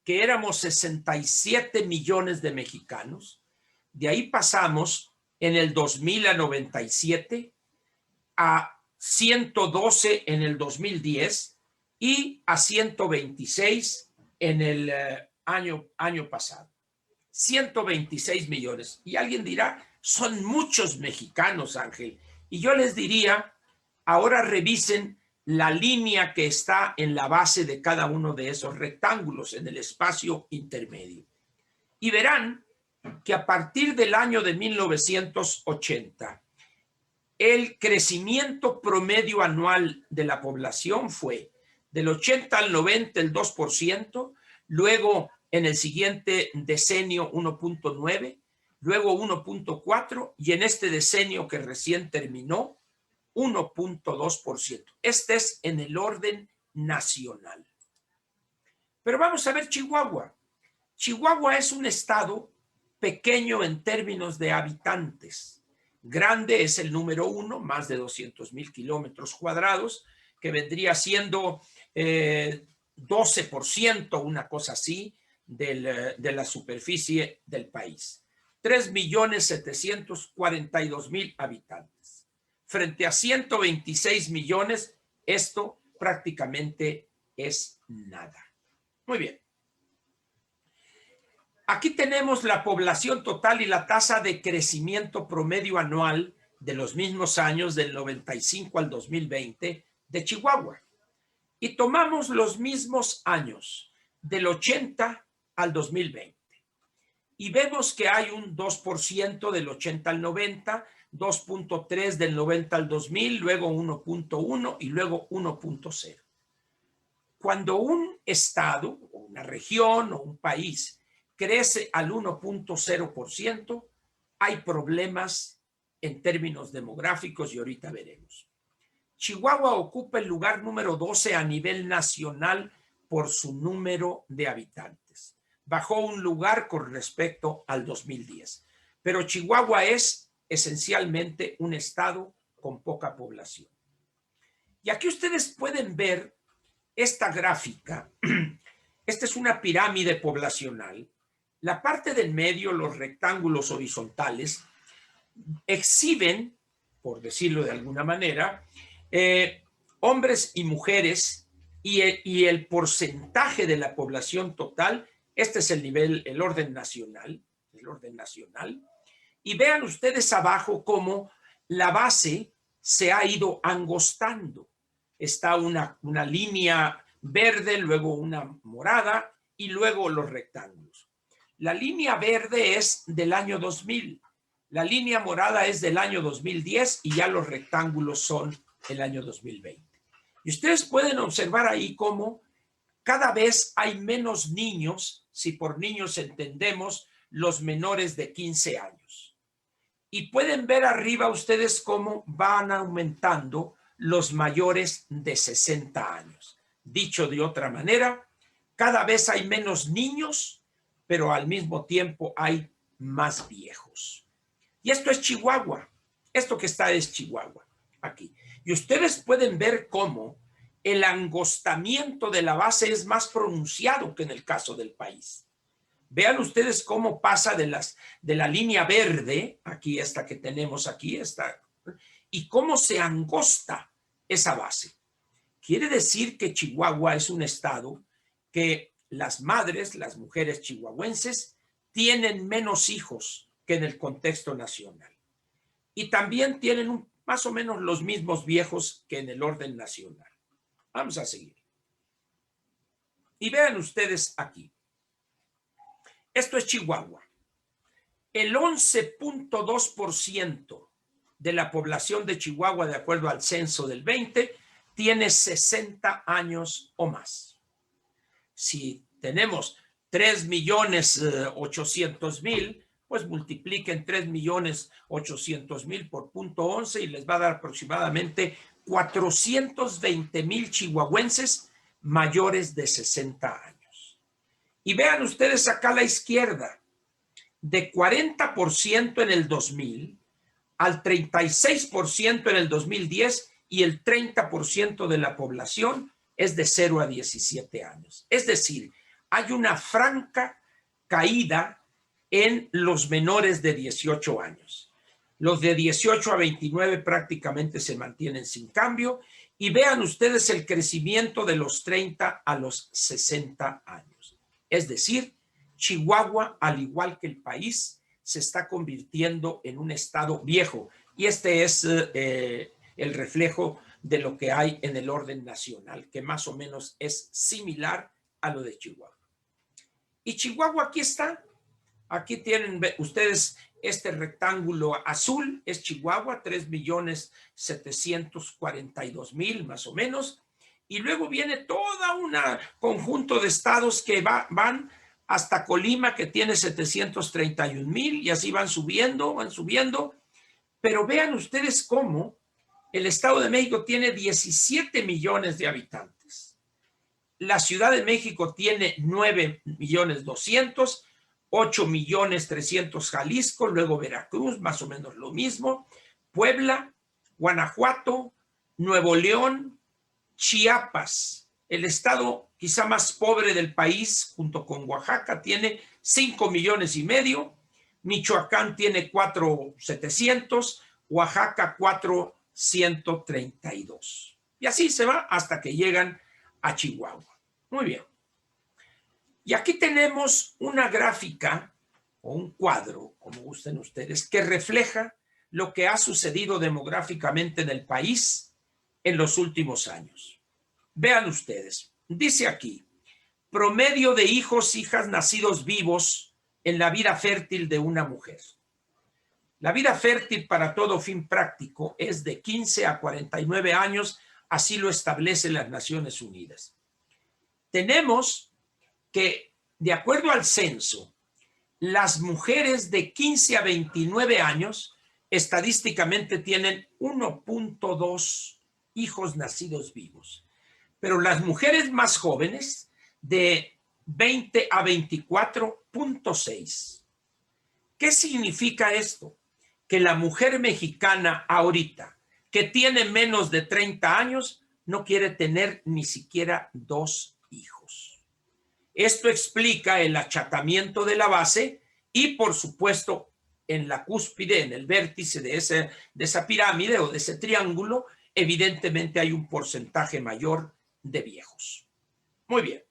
que éramos 67 millones de mexicanos. De ahí pasamos en el 2000 a 97, a 112 en el 2010 y a 126 en el año pasado. 126 millones. Y alguien dirá, son muchos mexicanos, Ángel. Y yo les diría, ahora revisen la línea que está en la base de cada uno de esos rectángulos, en el espacio intermedio. Y verán que a partir del año de 1980, el crecimiento promedio anual de la población fue del 80 al 90 el 2%, luego en el siguiente decenio 1.9, luego 1.4 y en este decenio que recién terminó 1.2%. Este es en el orden nacional. Pero vamos a ver Chihuahua. Chihuahua es un estado pequeño en términos de habitantes. Grande es el número 1, más de 200,000 kilómetros cuadrados, que vendría siendo 12%, una cosa así, de la superficie del país. 3.742.000 habitantes. Frente a 126 millones, esto prácticamente es nada. Muy bien. Aquí tenemos la población total y la tasa de crecimiento promedio anual de los mismos años, del 95 al 2020, de Chihuahua. Y tomamos los mismos años, del 80 al 2020. Y vemos que hay un 2% del 80 al 90, 2.3 del 90 al 2000, luego 1.1 y luego 1.0. Cuando un estado, una región o un país crece al 1.0%, hay problemas en términos demográficos y ahorita veremos. Chihuahua ocupa el lugar número 12 a nivel nacional por su número de habitantes. Bajó un lugar con respecto al 2010. Pero Chihuahua es esencialmente un estado con poca población. Y aquí ustedes pueden ver esta gráfica. Esta es una pirámide poblacional. La parte del medio, los rectángulos horizontales, exhiben, por decirlo de alguna manera, hombres y mujeres y el porcentaje de la población total. Este es el nivel, el orden nacional. Y vean ustedes abajo cómo la base se ha ido angostando. Está una línea verde, luego una morada y luego los rectángulos. La línea verde es del año 2000, la línea morada es del año 2010 y ya los rectángulos son el año 2020. Y ustedes pueden observar ahí cómo cada vez hay menos niños, si por niños entendemos los menores de 15 años. Y pueden ver arriba ustedes cómo van aumentando los mayores de 60 años. Dicho de otra manera, cada vez hay menos niños, pero al mismo tiempo hay más viejos. Y esto es Chihuahua. Esto que está es Chihuahua, aquí. Y ustedes pueden ver cómo el angostamiento de la base es más pronunciado que en el caso del país. Vean ustedes cómo pasa de la línea verde, aquí esta que tenemos aquí, esta, y cómo se angosta esa base. Quiere decir que Chihuahua es un estado que las madres, las mujeres chihuahuenses, tienen menos hijos que en el contexto nacional. Y también tienen más o menos los mismos viejos que en el orden nacional. Vamos a seguir. Y vean ustedes aquí. Esto es Chihuahua. El 11.2% de la población de Chihuahua, de acuerdo al censo del 20, tiene 60 años o más. Si tenemos 3.800.000, pues multipliquen 3.800.000 por 0.11 y les va a dar aproximadamente 420.000 chihuahuenses mayores de 60 años. Y vean ustedes acá a la izquierda, de 40% en el 2000 al 36% en el 2010 y el 30% de la población es de 0 a 17 años. Es decir, hay una franca caída en los menores de 18 años. Los de 18 a 29 prácticamente se mantienen sin cambio y vean ustedes el crecimiento de los 30 a los 60 años. Es decir, Chihuahua, al igual que el país, se está convirtiendo en un estado viejo y este es el reflejo de lo que hay en el orden nacional, que más o menos es similar a lo de Chihuahua. Y Chihuahua aquí está. Aquí tienen ustedes este rectángulo azul, es Chihuahua, 3.742.000 más o menos. Y luego viene todo un conjunto de estados que van hasta Colima, que tiene 731.000 y así van subiendo. Pero vean ustedes cómo el Estado de México tiene 17 millones de habitantes. La Ciudad de México tiene 9.200.000, 8.300.000 Jalisco, luego Veracruz, más o menos lo mismo, Puebla, Guanajuato, Nuevo León, Chiapas, el estado quizá más pobre del país, junto con Oaxaca, tiene 5,5 millones, Michoacán tiene 4.700.000, Oaxaca 4.132. Y así se va hasta que llegan a Chihuahua. Muy bien. Y aquí tenemos una gráfica o un cuadro, como gusten ustedes, que refleja lo que ha sucedido demográficamente en el país en los últimos años. Vean ustedes, dice aquí, promedio de hijos, hijas nacidos vivos en la vida fértil de una mujer. La vida fértil para todo fin práctico es de 15 a 49 años, así lo establecen las Naciones Unidas. Tenemos que, de acuerdo al censo, las mujeres de 15 a 29 años estadísticamente tienen 1.2 hijos nacidos vivos. Pero las mujeres más jóvenes, de 20 a 24.6. ¿Qué significa esto? Que la mujer mexicana ahorita, que tiene menos de 30 años, no quiere tener ni siquiera 2 hijos. Esto explica el achatamiento de la base y, por supuesto, en la cúspide, en el vértice de esa pirámide o de ese triángulo, evidentemente hay un porcentaje mayor de viejos. Muy bien.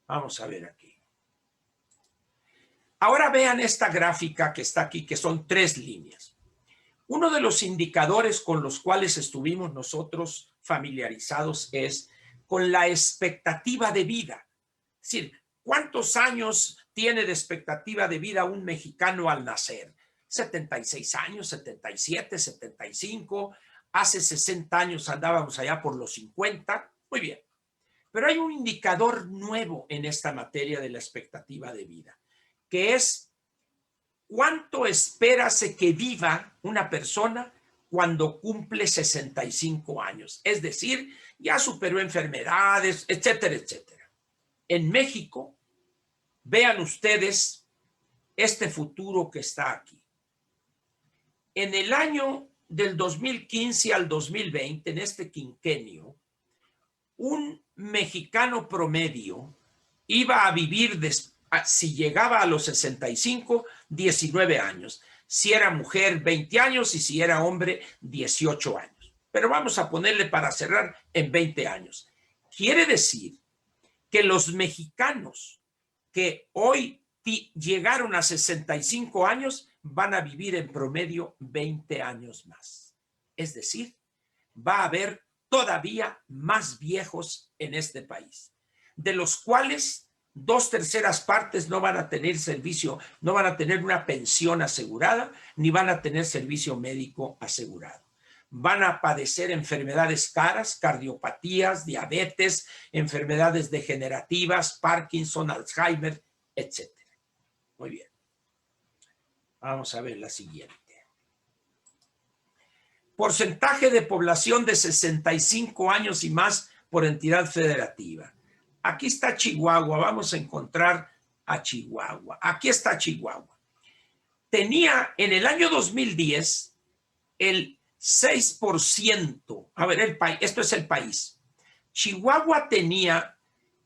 Vamos a ver aquí. Ahora vean esta gráfica que está aquí, que son 3 líneas. Uno de los indicadores con los cuales estuvimos nosotros familiarizados es con la expectativa de vida. Es decir, ¿cuántos años tiene de expectativa de vida un mexicano al nacer? 76 años, 77, 75. Hace 60 años andábamos allá por los 50. Muy bien. Pero hay un indicador nuevo en esta materia de la expectativa de vida, que es cuánto espérase que viva una persona cuando cumple 65 años. Es decir, ya superó enfermedades, etcétera, etcétera. En México, vean ustedes este futuro que está aquí. En el año del 2015 al 2020, en este quinquenio, un mexicano promedio iba a vivir, si llegaba a los 65, 19 años. Si era mujer, 20 años y si era hombre, 18 años. Pero vamos a ponerle para cerrar en 20 años. Quiere decir que los mexicanos que hoy llegaron a 65 años van a vivir en promedio 20 años más. Es decir, va a haber todavía más viejos en este país, de los cuales 2/3 partes no van a tener servicio, no van a tener una pensión asegurada, ni van a tener servicio médico asegurado. Van a padecer enfermedades caras, cardiopatías, diabetes, enfermedades degenerativas, Parkinson, Alzheimer, etc. Muy bien. Vamos a ver la siguiente. Porcentaje de población de 65 años y más por entidad federativa. Aquí está Chihuahua. Vamos a encontrar a Chihuahua. Aquí está Chihuahua. Tenía en el año 2010 el 6%. A ver, esto es el país. Chihuahua tenía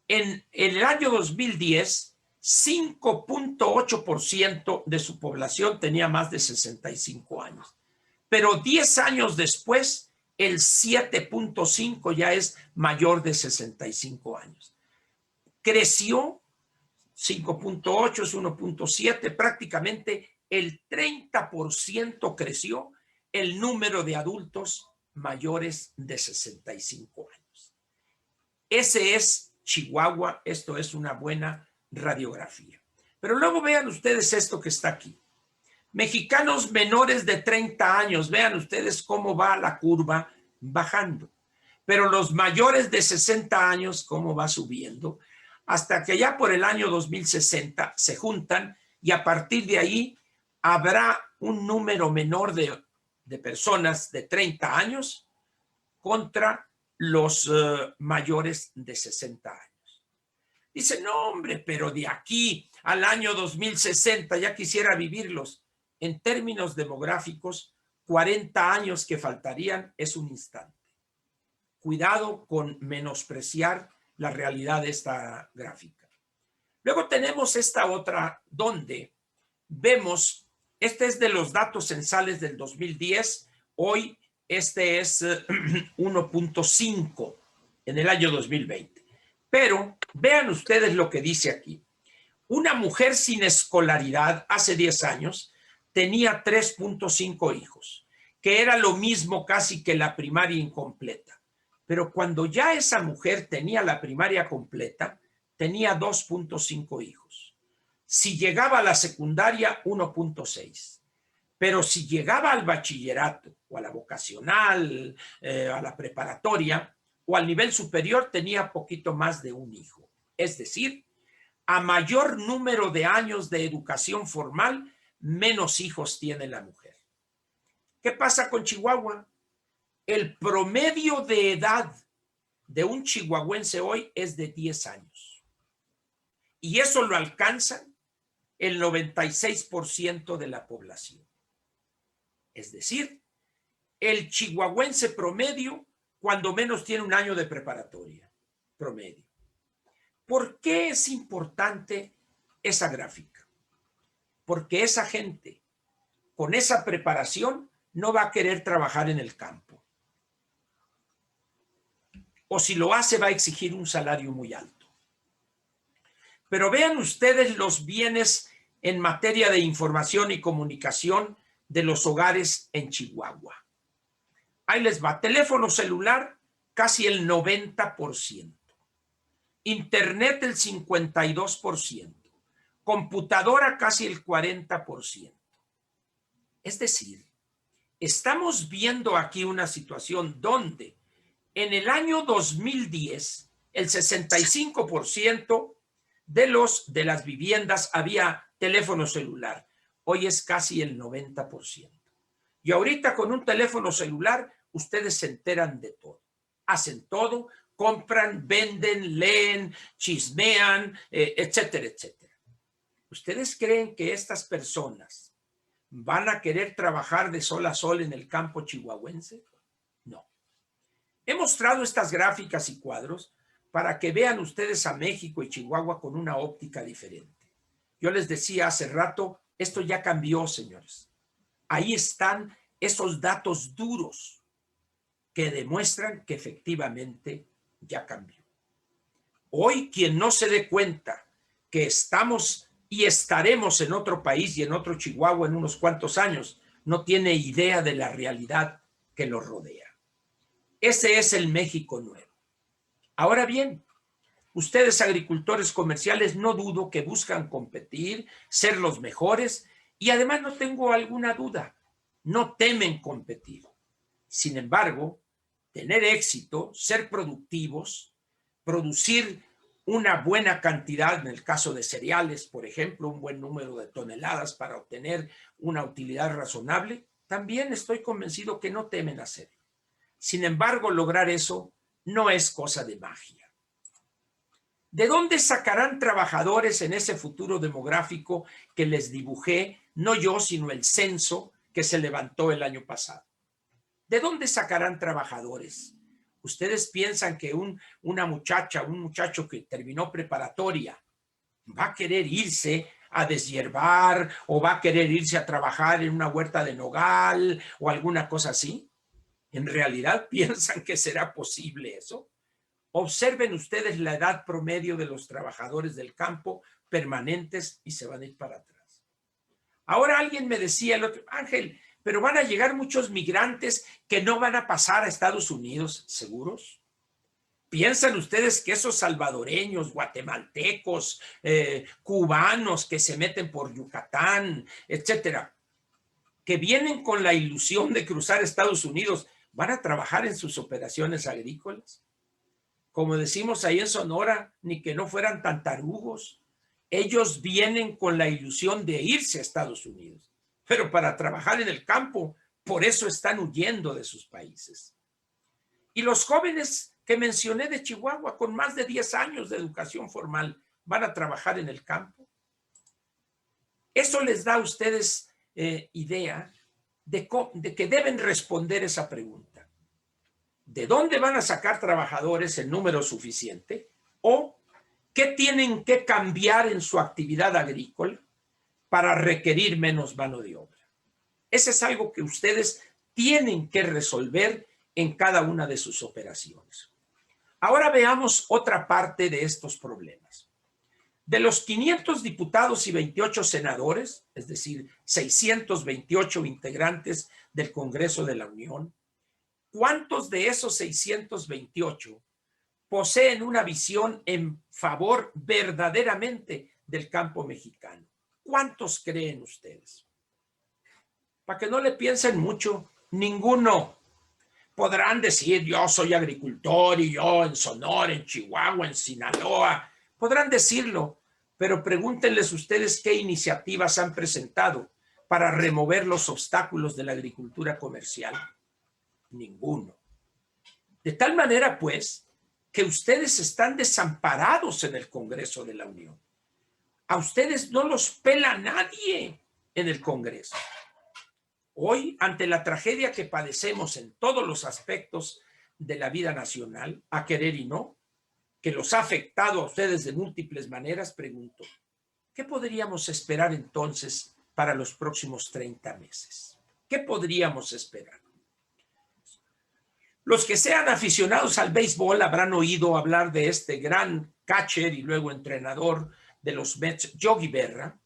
en el año 2010 5.8% de su población tenía más de 65 años. Pero 10 años después, el 7.5 ya es mayor de 65 años. Creció 5.8, es 1.7, prácticamente el 30% creció el número de adultos mayores de 65 años. Ese es Chihuahua, esto es una buena radiografía. Pero luego vean ustedes esto que está aquí. Mexicanos menores de 30 años, vean ustedes cómo va la curva bajando. Pero los mayores de 60 años, cómo va subiendo, hasta que ya por el año 2060 se juntan y a partir de ahí habrá un número menor de personas de 30 años contra los mayores de 60 años. Dice, no hombre, pero de aquí al año 2060 ya quisiera vivirlos. En términos demográficos, 40 años que faltarían es un instante. Cuidado con menospreciar la realidad de esta gráfica. Luego tenemos esta otra donde vemos, este es de los datos censales del 2010, hoy este es 1.5 en el año 2020. Pero vean ustedes lo que dice aquí. Una mujer sin escolaridad hace 10 años tenía 3.5 hijos, que era lo mismo casi que la primaria incompleta. Pero cuando ya esa mujer tenía la primaria completa, tenía 2.5 hijos. Si llegaba a la secundaria, 1.6. Pero si llegaba al bachillerato o a la vocacional, a la preparatoria o al nivel superior, tenía poquito más de un hijo. Es decir, a mayor número de años de educación formal, menos hijos tiene la mujer. ¿Qué pasa con Chihuahua? El promedio de edad de un chihuahuense hoy es de 10 años. Y eso lo alcanzan el 96% de la población. Es decir, el chihuahuense promedio, cuando menos tiene un año de preparatoria, promedio. ¿Por qué es importante esa gráfica? Porque esa gente con esa preparación no va a querer trabajar en el campo. O si lo hace, va a exigir un salario muy alto. Pero vean ustedes los bienes en materia de información y comunicación de los hogares en Chihuahua. Ahí les va. Teléfono celular, casi el 90%. Internet, el 52%. Computadora, casi el 40%. Es decir, estamos viendo aquí una situación donde en el año 2010, el 65% de las viviendas había teléfono celular. Hoy es casi el 90%. Y ahorita con un teléfono celular, ustedes se enteran de todo. Hacen todo, compran, venden, leen, chismean, etcétera, etcétera. ¿Ustedes creen que estas personas van a querer trabajar de sol a sol en el campo chihuahuense? No. He mostrado estas gráficas y cuadros para que vean ustedes a México y Chihuahua con una óptica diferente. Yo les decía hace rato, esto ya cambió, señores. Ahí están esos datos duros que demuestran que efectivamente ya cambió. Hoy quien no se dé cuenta que estamos y estaremos en otro país y en otro Chihuahua en unos cuantos años, no tiene idea de la realidad que lo rodea. Ese es el México nuevo. Ahora bien, ustedes agricultores comerciales no dudo que buscan competir, ser los mejores y además no tengo alguna duda, no temen competir. Sin embargo, tener éxito, ser productivos, producir una buena cantidad, en el caso de cereales, por ejemplo, un buen número de toneladas para obtener una utilidad razonable, también estoy convencido que no temen hacerlo. Sin embargo, lograr eso no es cosa de magia. ¿De dónde sacarán trabajadores en ese futuro demográfico que les dibujé, no yo, sino el censo que se levantó el año pasado? ¿De dónde sacarán trabajadores? ¿Ustedes piensan que una muchacha, un muchacho que terminó preparatoria va a querer irse a deshiervar o va a querer irse a trabajar en una huerta de nogal o alguna cosa así? ¿En realidad piensan que será posible eso? Observen ustedes la edad promedio de los trabajadores del campo permanentes y se van a ir para atrás. Ahora alguien me decía el otro, Ángel, pero van a llegar muchos migrantes que no van a pasar a Estados Unidos, ¿seguros? ¿Piensan ustedes que esos salvadoreños, guatemaltecos, cubanos que se meten por Yucatán, etcétera, que vienen con la ilusión de cruzar Estados Unidos, van a trabajar en sus operaciones agrícolas? Como decimos ahí en Sonora, ni que no fueran tan tarugos. Ellos vienen con la ilusión de irse a Estados Unidos, pero para trabajar en el campo, por eso están huyendo de sus países. Y los jóvenes que mencioné de Chihuahua, con más de 10 años de educación formal, ¿van a trabajar en el campo? Eso les da a ustedes idea de que deben responder esa pregunta. ¿De dónde van a sacar trabajadores en número suficiente? ¿O qué tienen que cambiar en su actividad agrícola para requerir menos mano de obra? Ese es algo que ustedes tienen que resolver en cada una de sus operaciones. Ahora veamos otra parte de estos problemas. De los 500 diputados y 28 senadores, es decir, 628 integrantes del Congreso de la Unión, ¿cuántos de esos 628 poseen una visión en favor verdaderamente del campo mexicano? ¿Cuántos creen ustedes? Para que no le piensen mucho, ninguno. Podrán decir, yo soy agricultor y yo en Sonora, en Chihuahua, en Sinaloa. Podrán decirlo, pero pregúntenles ustedes qué iniciativas han presentado para remover los obstáculos de la agricultura comercial. Ninguno. De tal manera, pues, que ustedes están desamparados en el Congreso de la Unión. A ustedes no los pela nadie en el Congreso. Hoy, ante la tragedia que padecemos en todos los aspectos de la vida nacional, a querer y no, que los ha afectado a ustedes de múltiples maneras, pregunto, ¿qué podríamos esperar entonces para los próximos 30 meses? ¿Qué podríamos esperar? Los que sean aficionados al béisbol habrán oído hablar de este gran catcher y luego entrenador de los Mets, Yogi Berra,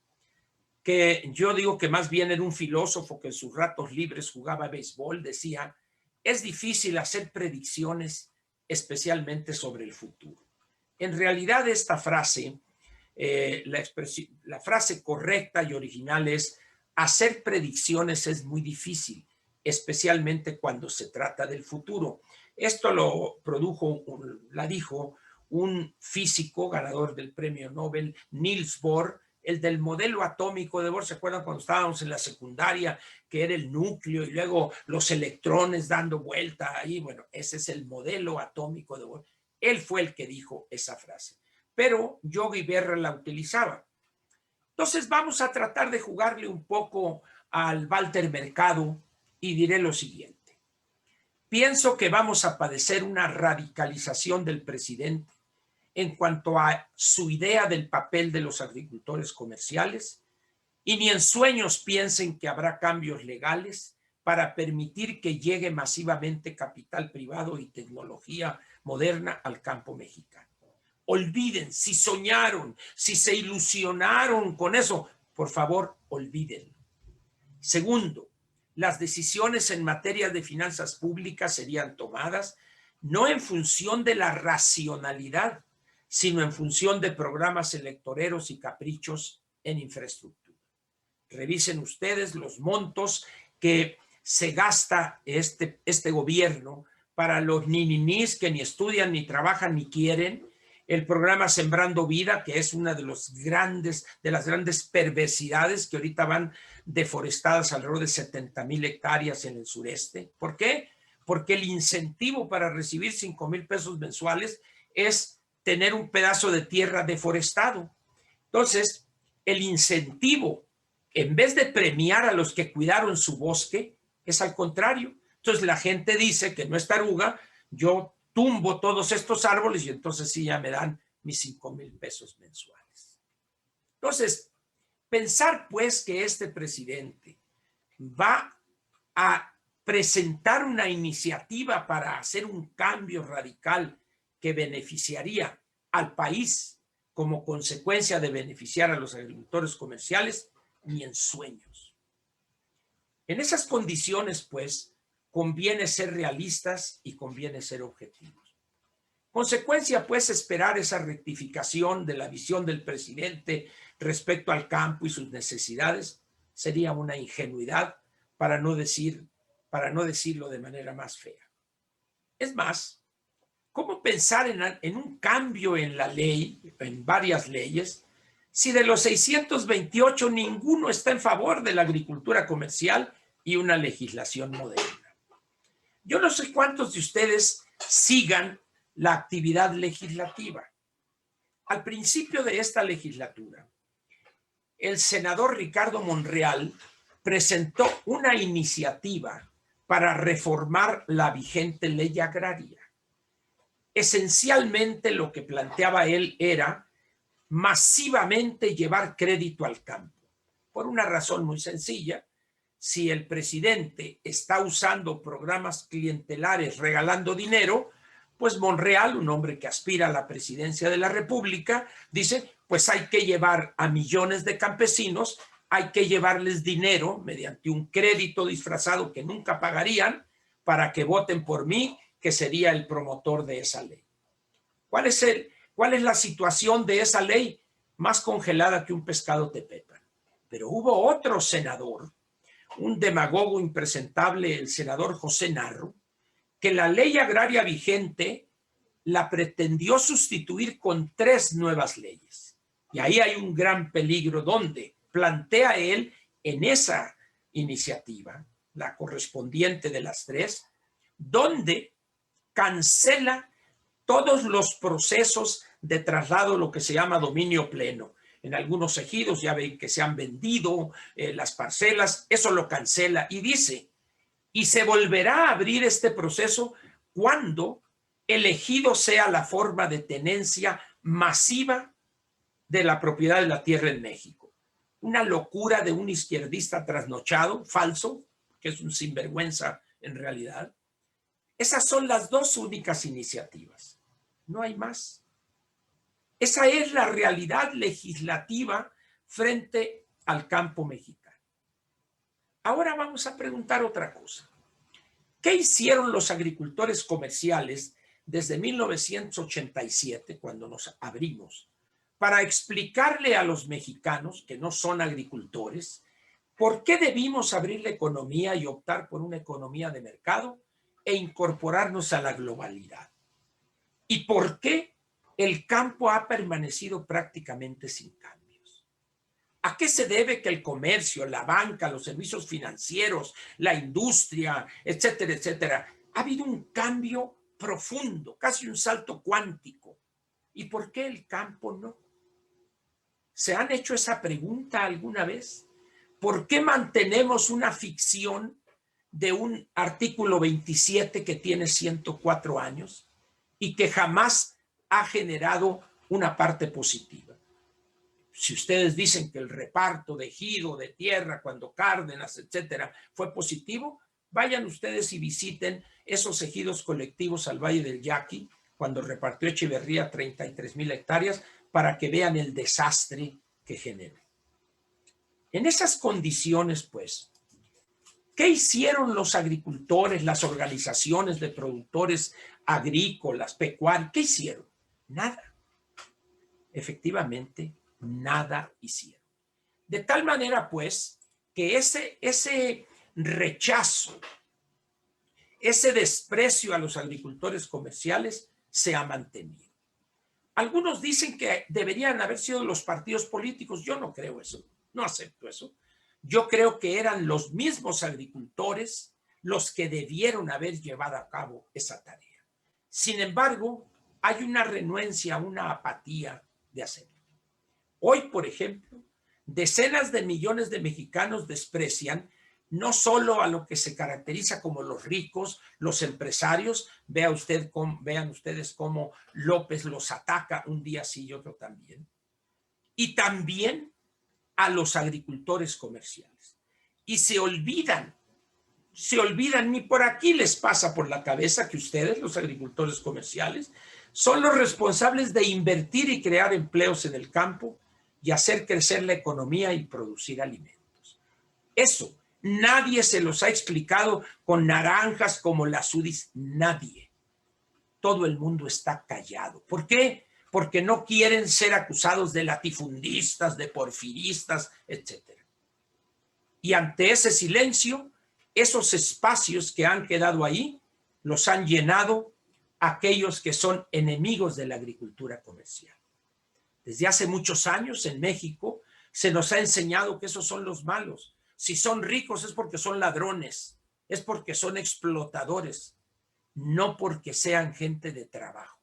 que yo digo que más bien era un filósofo que en sus ratos libres jugaba béisbol. Decía, es difícil hacer predicciones, especialmente sobre el futuro. En realidad esta frase, la frase correcta y original es, hacer predicciones es muy difícil, especialmente cuando se trata del futuro. Esto la dijo un físico ganador del premio Nobel, Niels Bohr, el del modelo atómico de Bohr. ¿Se acuerdan cuando estábamos en la secundaria que era el núcleo y luego los electrones dando vuelta ahí? Bueno, ese es el modelo atómico de Bohr. Él fue el que dijo esa frase, pero Yogi Berra la utilizaba. Entonces vamos a tratar de jugarle un poco al Walter Mercado y diré lo siguiente. Pienso que vamos a padecer una radicalización del presidente en cuanto a su idea del papel de los agricultores comerciales, y ni en sueños piensen que habrá cambios legales para permitir que llegue masivamente capital privado y tecnología moderna al campo mexicano. olviden, si soñaron, si se ilusionaron con eso, por favor, olvídenlo. Segundo, las decisiones en materia de finanzas públicas serían tomadas no en función de la racionalidad, sino en función de programas electoreros y caprichos en infraestructura. Revisen ustedes los montos que se gasta este gobierno para los ninis que ni estudian, ni trabajan, ni quieren. El programa Sembrando Vida, que es una de las grandes perversidades que ahorita van deforestadas alrededor de 70,000 hectáreas en el sureste. ¿Por qué? Porque el incentivo para recibir 5,000 pesos mensuales es tener un pedazo de tierra deforestado. Entonces, el incentivo, en vez de premiar a los que cuidaron su bosque, es al contrario. Entonces, la gente dice que no es taruga, yo tumbo todos estos árboles y entonces sí ya me dan mis 5,000 pesos mensuales. Entonces, pensar pues que este presidente va a presentar una iniciativa para hacer un cambio radical que beneficiaría al país como consecuencia de beneficiar a los agricultores comerciales, ni en sueños. En esas condiciones, pues, conviene ser realistas y conviene ser objetivos. Consecuencia, pues, esperar esa rectificación de la visión del presidente respecto al campo y sus necesidades sería una ingenuidad, para no decirlo de manera más fea. Es más, ¿cómo pensar en un cambio en la ley, en varias leyes, si de los 628 ninguno está en favor de la agricultura comercial y una legislación moderna? Yo no sé cuántos de ustedes sigan la actividad legislativa. Al principio de esta legislatura, el senador Ricardo Monreal presentó una iniciativa para reformar la vigente ley agraria. Esencialmente lo que planteaba él era masivamente llevar crédito al campo, por una razón muy sencilla. Si el presidente está usando programas clientelares regalando dinero, pues Monreal, un hombre que aspira a la presidencia de la República, dice, pues hay que llevar a millones de campesinos, hay que llevarles dinero mediante un crédito disfrazado que nunca pagarían para que voten por mí, que sería el promotor de esa ley. ¿Cuál es la situación de esa ley? Más congelada que un pescado tepepan. Pero hubo otro senador, un demagogo impresentable, el senador José Narro, que la ley agraria vigente la pretendió sustituir con 3 nuevas leyes. Y ahí hay un gran peligro donde plantea él en esa iniciativa, la correspondiente de las 3, donde cancela todos los procesos de traslado, lo que se llama dominio pleno. En algunos ejidos ya ven que se han vendido las parcelas, eso lo cancela y dice, y se volverá a abrir este proceso cuando el ejido sea la forma de tenencia masiva de la propiedad de la tierra en México. Una locura de un izquierdista trasnochado, falso, que es un sinvergüenza en realidad. Esas son las 2 únicas iniciativas. No hay más. Esa es la realidad legislativa frente al campo mexicano. Ahora vamos a preguntar otra cosa. ¿Qué hicieron los agricultores comerciales desde 1987, cuando nos abrimos, para explicarle a los mexicanos que no son agricultores por qué debimos abrir la economía y optar por una economía de mercado e incorporarnos a la globalidad? ¿Y por qué el campo ha permanecido prácticamente sin cambios? ¿A qué se debe que el comercio, la banca, los servicios financieros, la industria, etcétera, etcétera, ha habido un cambio profundo, casi un salto cuántico? ¿Y por qué el campo no? ¿Se han hecho esa pregunta alguna vez? ¿Por qué mantenemos una ficción de un artículo 27 que tiene 104 años y que jamás ha generado una parte positiva? Si ustedes dicen que el reparto de ejido, de tierra, cuando Cárdenas, etcétera, fue positivo, vayan ustedes y visiten esos ejidos colectivos al Valle del Yaqui, cuando repartió Echeverría 33,000 hectáreas, para que vean el desastre que generó. En esas condiciones, pues, ¿qué hicieron los agricultores, las organizaciones de productores agrícolas, pecuarios? ¿Qué hicieron? Nada. Efectivamente, nada hicieron. De tal manera, pues, que ese rechazo, ese desprecio a los agricultores comerciales se ha mantenido. Algunos dicen que deberían haber sido los partidos políticos. Yo no creo eso, no acepto eso. Yo creo que eran los mismos agricultores los que debieron haber llevado a cabo esa tarea. Sin embargo, hay una renuencia, una apatía de hacerlo. Hoy, por ejemplo, decenas de millones de mexicanos desprecian no solo a lo que se caracteriza como los ricos, los empresarios. Vean ustedes cómo López los ataca un día sí y otro también. Y también a los agricultores comerciales. Y se olvidan, ni por aquí les pasa por la cabeza que ustedes, los agricultores comerciales, son los responsables de invertir y crear empleos en el campo y hacer crecer la economía y producir alimentos. Eso nadie se los ha explicado con naranjas como las UDIs, nadie. Todo el mundo está callado. ¿Por qué? Porque no quieren ser acusados de latifundistas, de porfiristas, etc. Y ante ese silencio, esos espacios que han quedado ahí, los han llenado aquellos que son enemigos de la agricultura comercial. Desde hace muchos años en México se nos ha enseñado que esos son los malos. Si son ricos es porque son ladrones, es porque son explotadores, no porque sean gente de trabajo.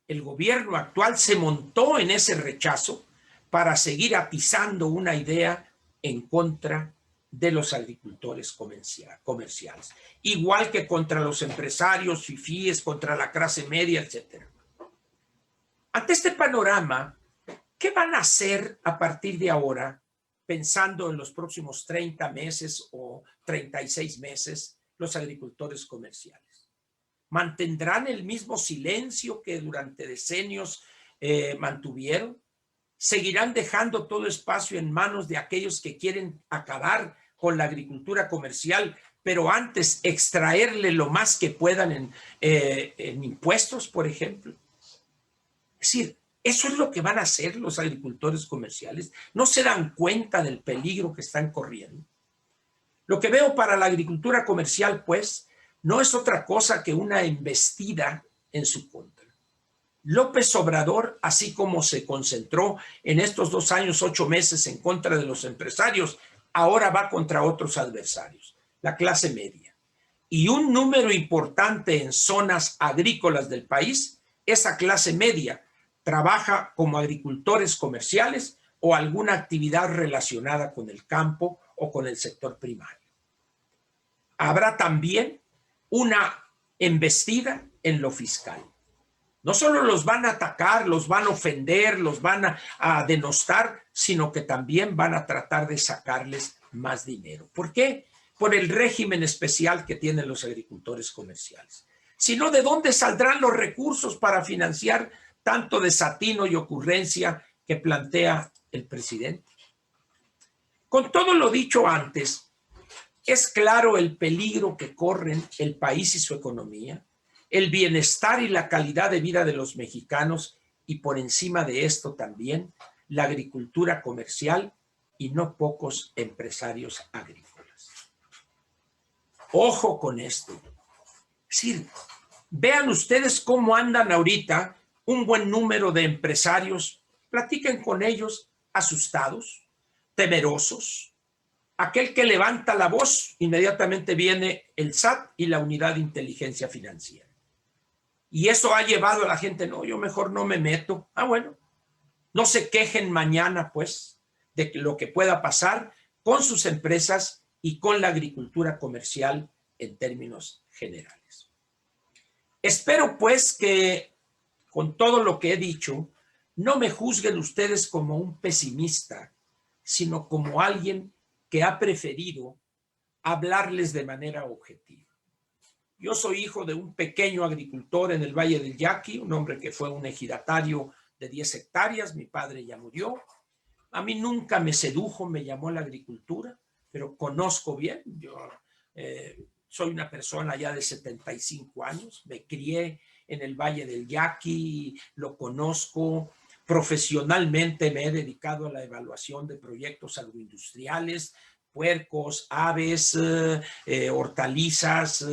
El gobierno actual se montó en ese rechazo para seguir atizando una idea en contra de los agricultores comerciales, igual que contra los empresarios, fifíes, contra la clase media, etc. Ante este panorama, ¿qué van a hacer a partir de ahora, pensando en los próximos 30 meses o 36 meses, los agricultores comerciales? ¿Mantendrán el mismo silencio que durante decenios mantuvieron? ¿Seguirán dejando todo espacio en manos de aquellos que quieren acabar con la agricultura comercial, pero antes extraerle lo más que puedan en impuestos, por ejemplo? Es decir, ¿eso es lo que van a hacer los agricultores comerciales? ¿No se dan cuenta del peligro que están corriendo? Lo que veo para la agricultura comercial, pues, no es otra cosa que una embestida en su contra. López Obrador, así como se concentró en estos 2 años, 8 meses en contra de los empresarios, ahora va contra otros adversarios, la clase media. Y un número importante en zonas agrícolas del país, esa clase media trabaja como agricultores comerciales o alguna actividad relacionada con el campo o con el sector primario. Habrá también una embestida en lo fiscal. No solo los van a atacar, los van a ofender, los van a denostar, sino que también van a tratar de sacarles más dinero. ¿Por qué? Por el régimen especial que tienen los agricultores comerciales. Si no, ¿de dónde saldrán los recursos para financiar tanto desatino y ocurrencia que plantea el presidente? Con todo lo dicho antes, es claro el peligro que corren el país y su economía, el bienestar y la calidad de vida de los mexicanos y por encima de esto también la agricultura comercial y no pocos empresarios agrícolas. Ojo con esto. Es decir, vean ustedes cómo andan ahorita un buen número de empresarios, platiquen con ellos asustados, temerosos. Aquel que levanta la voz, inmediatamente viene el SAT y la Unidad de Inteligencia Financiera. Y eso ha llevado a la gente, no, yo mejor no me meto. Ah, bueno, no se quejen mañana, pues, de lo que pueda pasar con sus empresas y con la agricultura comercial en términos generales. Espero, pues, que con todo lo que he dicho, no me juzguen ustedes como un pesimista, sino como alguien que ha preferido hablarles de manera objetiva. Yo soy hijo de un pequeño agricultor en el Valle del Yaqui, un hombre que fue un ejidatario de 10 hectáreas, mi padre ya murió. A mí nunca me sedujo, me llamó la agricultura, pero conozco bien. Yo soy una persona ya de 75 años, me crié en el Valle del Yaqui, lo conozco. Profesionalmente me he dedicado a la evaluación de proyectos agroindustriales, puercos, aves, hortalizas,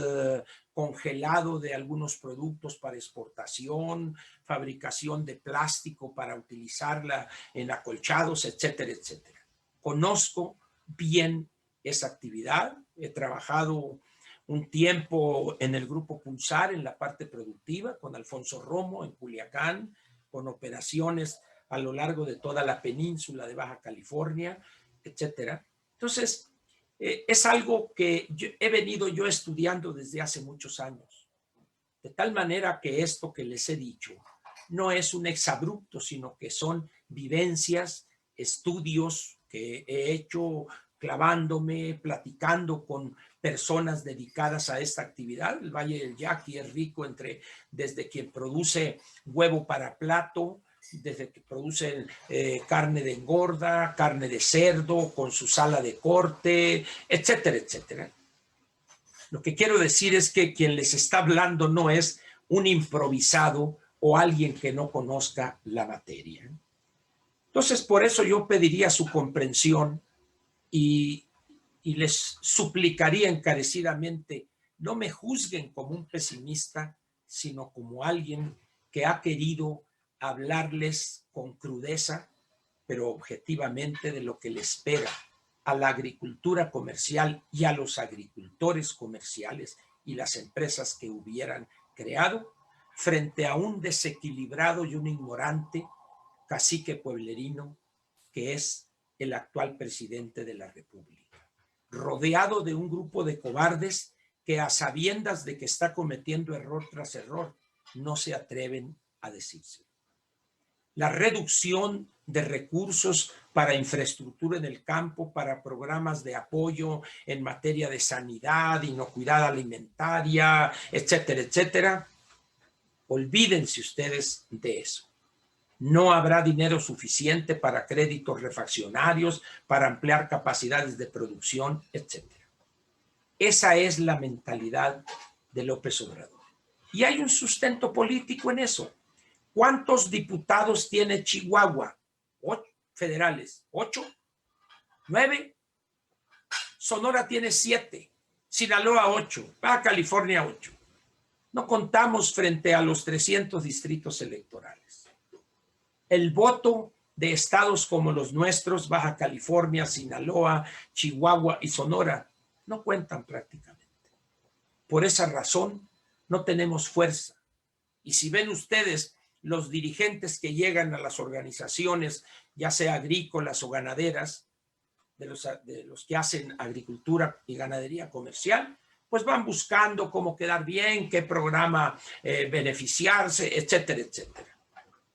congelado de algunos productos para exportación, fabricación de plástico para utilizarla en acolchados, etcétera, etcétera. Conozco bien esa actividad. He trabajado un tiempo en el Grupo Pulsar en la parte productiva con Alfonso Romo en Culiacán, con operaciones a lo largo de toda la península de Baja California, etcétera. Entonces, es algo que he venido yo estudiando desde hace muchos años. De tal manera que esto que les he dicho no es un exabrupto, sino que son vivencias, estudios que he hecho clavándome, platicando con personas dedicadas a esta actividad. El Valle del Yaqui es rico desde quien produce huevo para plato, desde que producen carne de engorda, carne de cerdo con su sala de corte, etcétera, etcétera. Lo que quiero decir es que quien les está hablando no es un improvisado o alguien que no conozca la materia. Entonces, por eso yo pediría su comprensión y les suplicaría encarecidamente, no me juzguen como un pesimista, sino como alguien que ha querido hablarles con crudeza, pero objetivamente, de lo que le espera a la agricultura comercial y a los agricultores comerciales y las empresas que hubieran creado frente a un desequilibrado y un ignorante cacique pueblerino que es el actual presidente de la República, rodeado de un grupo de cobardes que, a sabiendas de que está cometiendo error tras error, no se atreven a decirse. La reducción de recursos para infraestructura en el campo, para programas de apoyo en materia de sanidad, inocuidad alimentaria, etcétera, etcétera. Olvídense ustedes de eso. No habrá dinero suficiente para créditos refaccionarios, para ampliar capacidades de producción, etcétera. Esa es la mentalidad de López Obrador. Y hay un sustento político en eso. ¿Cuántos diputados tiene Chihuahua? 8 federales. ¿8? ¿9? Sonora tiene 7. Sinaloa 8. Baja California 8. No contamos frente a los 300 distritos electorales. El voto de estados como los nuestros, Baja California, Sinaloa, Chihuahua y Sonora, no cuentan prácticamente. Por esa razón, no tenemos fuerza. Y si ven ustedes los dirigentes que llegan a las organizaciones, ya sea agrícolas o ganaderas, de los que hacen agricultura y ganadería comercial, pues van buscando cómo quedar bien, qué programa beneficiarse, etcétera, etcétera.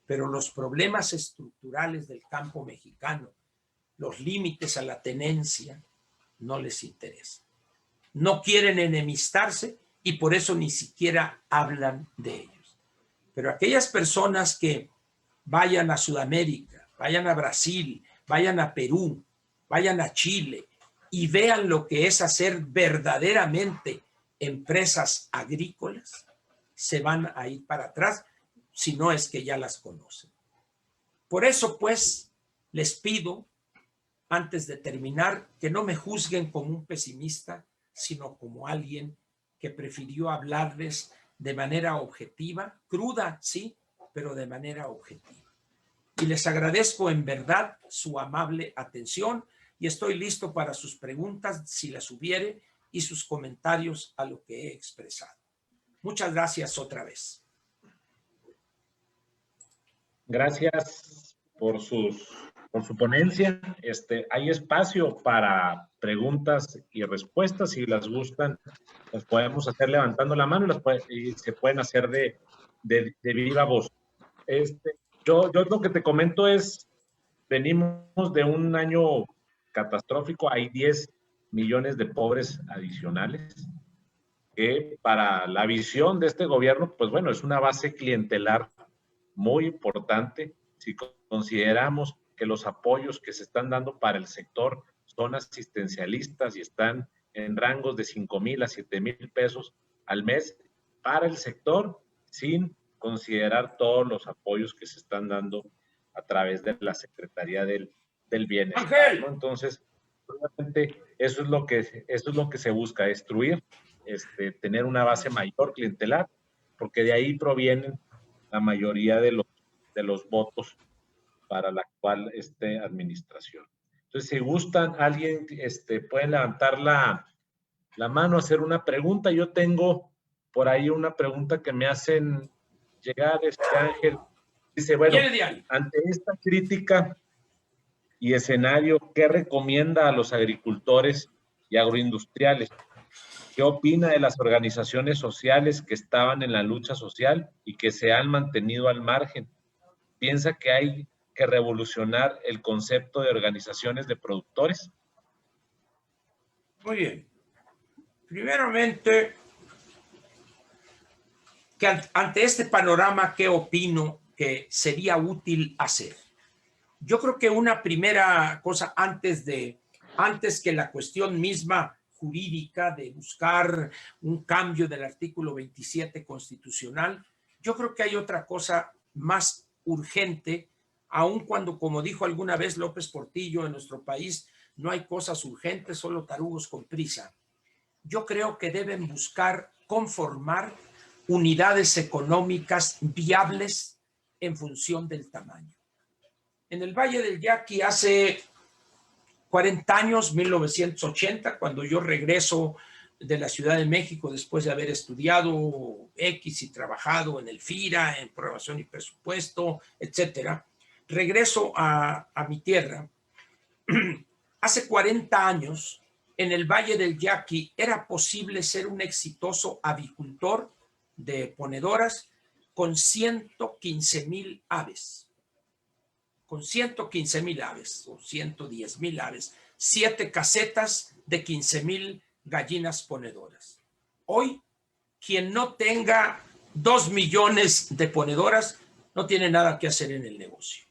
Pero los problemas estructurales del campo mexicano, los límites a la tenencia, no les interesan. No quieren enemistarse y por eso ni siquiera hablan de ellos. Pero aquellas personas que vayan a Sudamérica, vayan a Brasil, vayan a Perú, vayan a Chile y vean lo que es hacer verdaderamente empresas agrícolas, se van a ir para atrás, si no es que ya las conocen. Por eso, pues, les pido, antes de terminar, que no me juzguen como un pesimista, sino como alguien que prefirió hablarles de manera objetiva, cruda, sí, pero de manera objetiva. Y les agradezco en verdad su amable atención y estoy listo para sus preguntas, si las hubiere, y sus comentarios a lo que he expresado. Muchas gracias otra vez. Gracias por su ponencia. Hay espacio para preguntas y respuestas. Si las gustan, las podemos hacer levantando la mano y se pueden hacer de viva voz. Yo lo que te comento es, venimos de un año catastrófico. Hay 10 millones de pobres adicionales. que para la visión de este gobierno, pues bueno, es una base clientelar muy importante. Si consideramos que los apoyos que se están dando para el sector son asistencialistas y están en rangos de 5,000 a 7,000 pesos al mes para el sector, sin considerar todos los apoyos que se están dando a través de la Secretaría del Bienestar, ¿no? Entonces, obviamente, eso es lo que se busca, destruir, tener una base mayor clientelar, porque de ahí provienen la mayoría de los votos para la actual administración. Entonces, si gustan, alguien puede levantar la mano, hacer una pregunta. Yo tengo por ahí una pregunta que me hacen llegar, Ángel. Dice, bueno, ante esta crítica y escenario, ¿qué recomienda a los agricultores y agroindustriales? ¿Qué opina de las organizaciones sociales que estaban en la lucha social y que se han mantenido al margen? ¿Piensa que hay que revolucionar el concepto de organizaciones de productores? Muy bien. Primeramente, que ante este panorama, ¿qué opino que sería útil hacer? Yo creo que una primera cosa antes que la cuestión misma jurídica de buscar un cambio del artículo 27 constitucional, yo creo que hay otra cosa más urgente, aun cuando, como dijo alguna vez López Portillo, en nuestro país no hay cosas urgentes, solo tarugos con prisa. Yo creo que deben buscar conformar unidades económicas viables en función del tamaño. En el Valle del Yaqui hace 40 años, 1980, cuando yo regreso de la Ciudad de México después de haber estudiado X y trabajado en el FIRA, en programación y presupuesto, etcétera, regreso a mi tierra. Hace 40 años, en el Valle del Yaqui era posible ser un exitoso avicultor de ponedoras con 115,000 aves. Con 115,000 aves o 110,000 aves, 7 casetas de 15,000 gallinas ponedoras. Hoy, quien no tenga 2 millones de ponedoras no tiene nada que hacer en el negocio.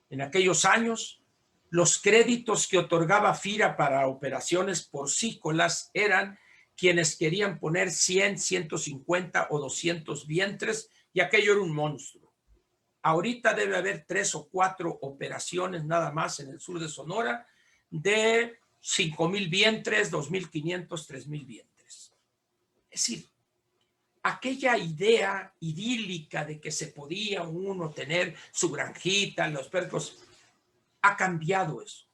En aquellos años, los créditos que otorgaba FIRA para operaciones porcícolas eran quienes querían poner 100, 150 o 200 vientres, y aquello era un monstruo. Ahorita debe haber 3 o 4 operaciones nada más en el sur de Sonora de 5,000 vientres, 2,500, 3,000 vientres. Es decir, aquella idea idílica de que se podía uno tener su granjita, los perros, ha cambiado eso.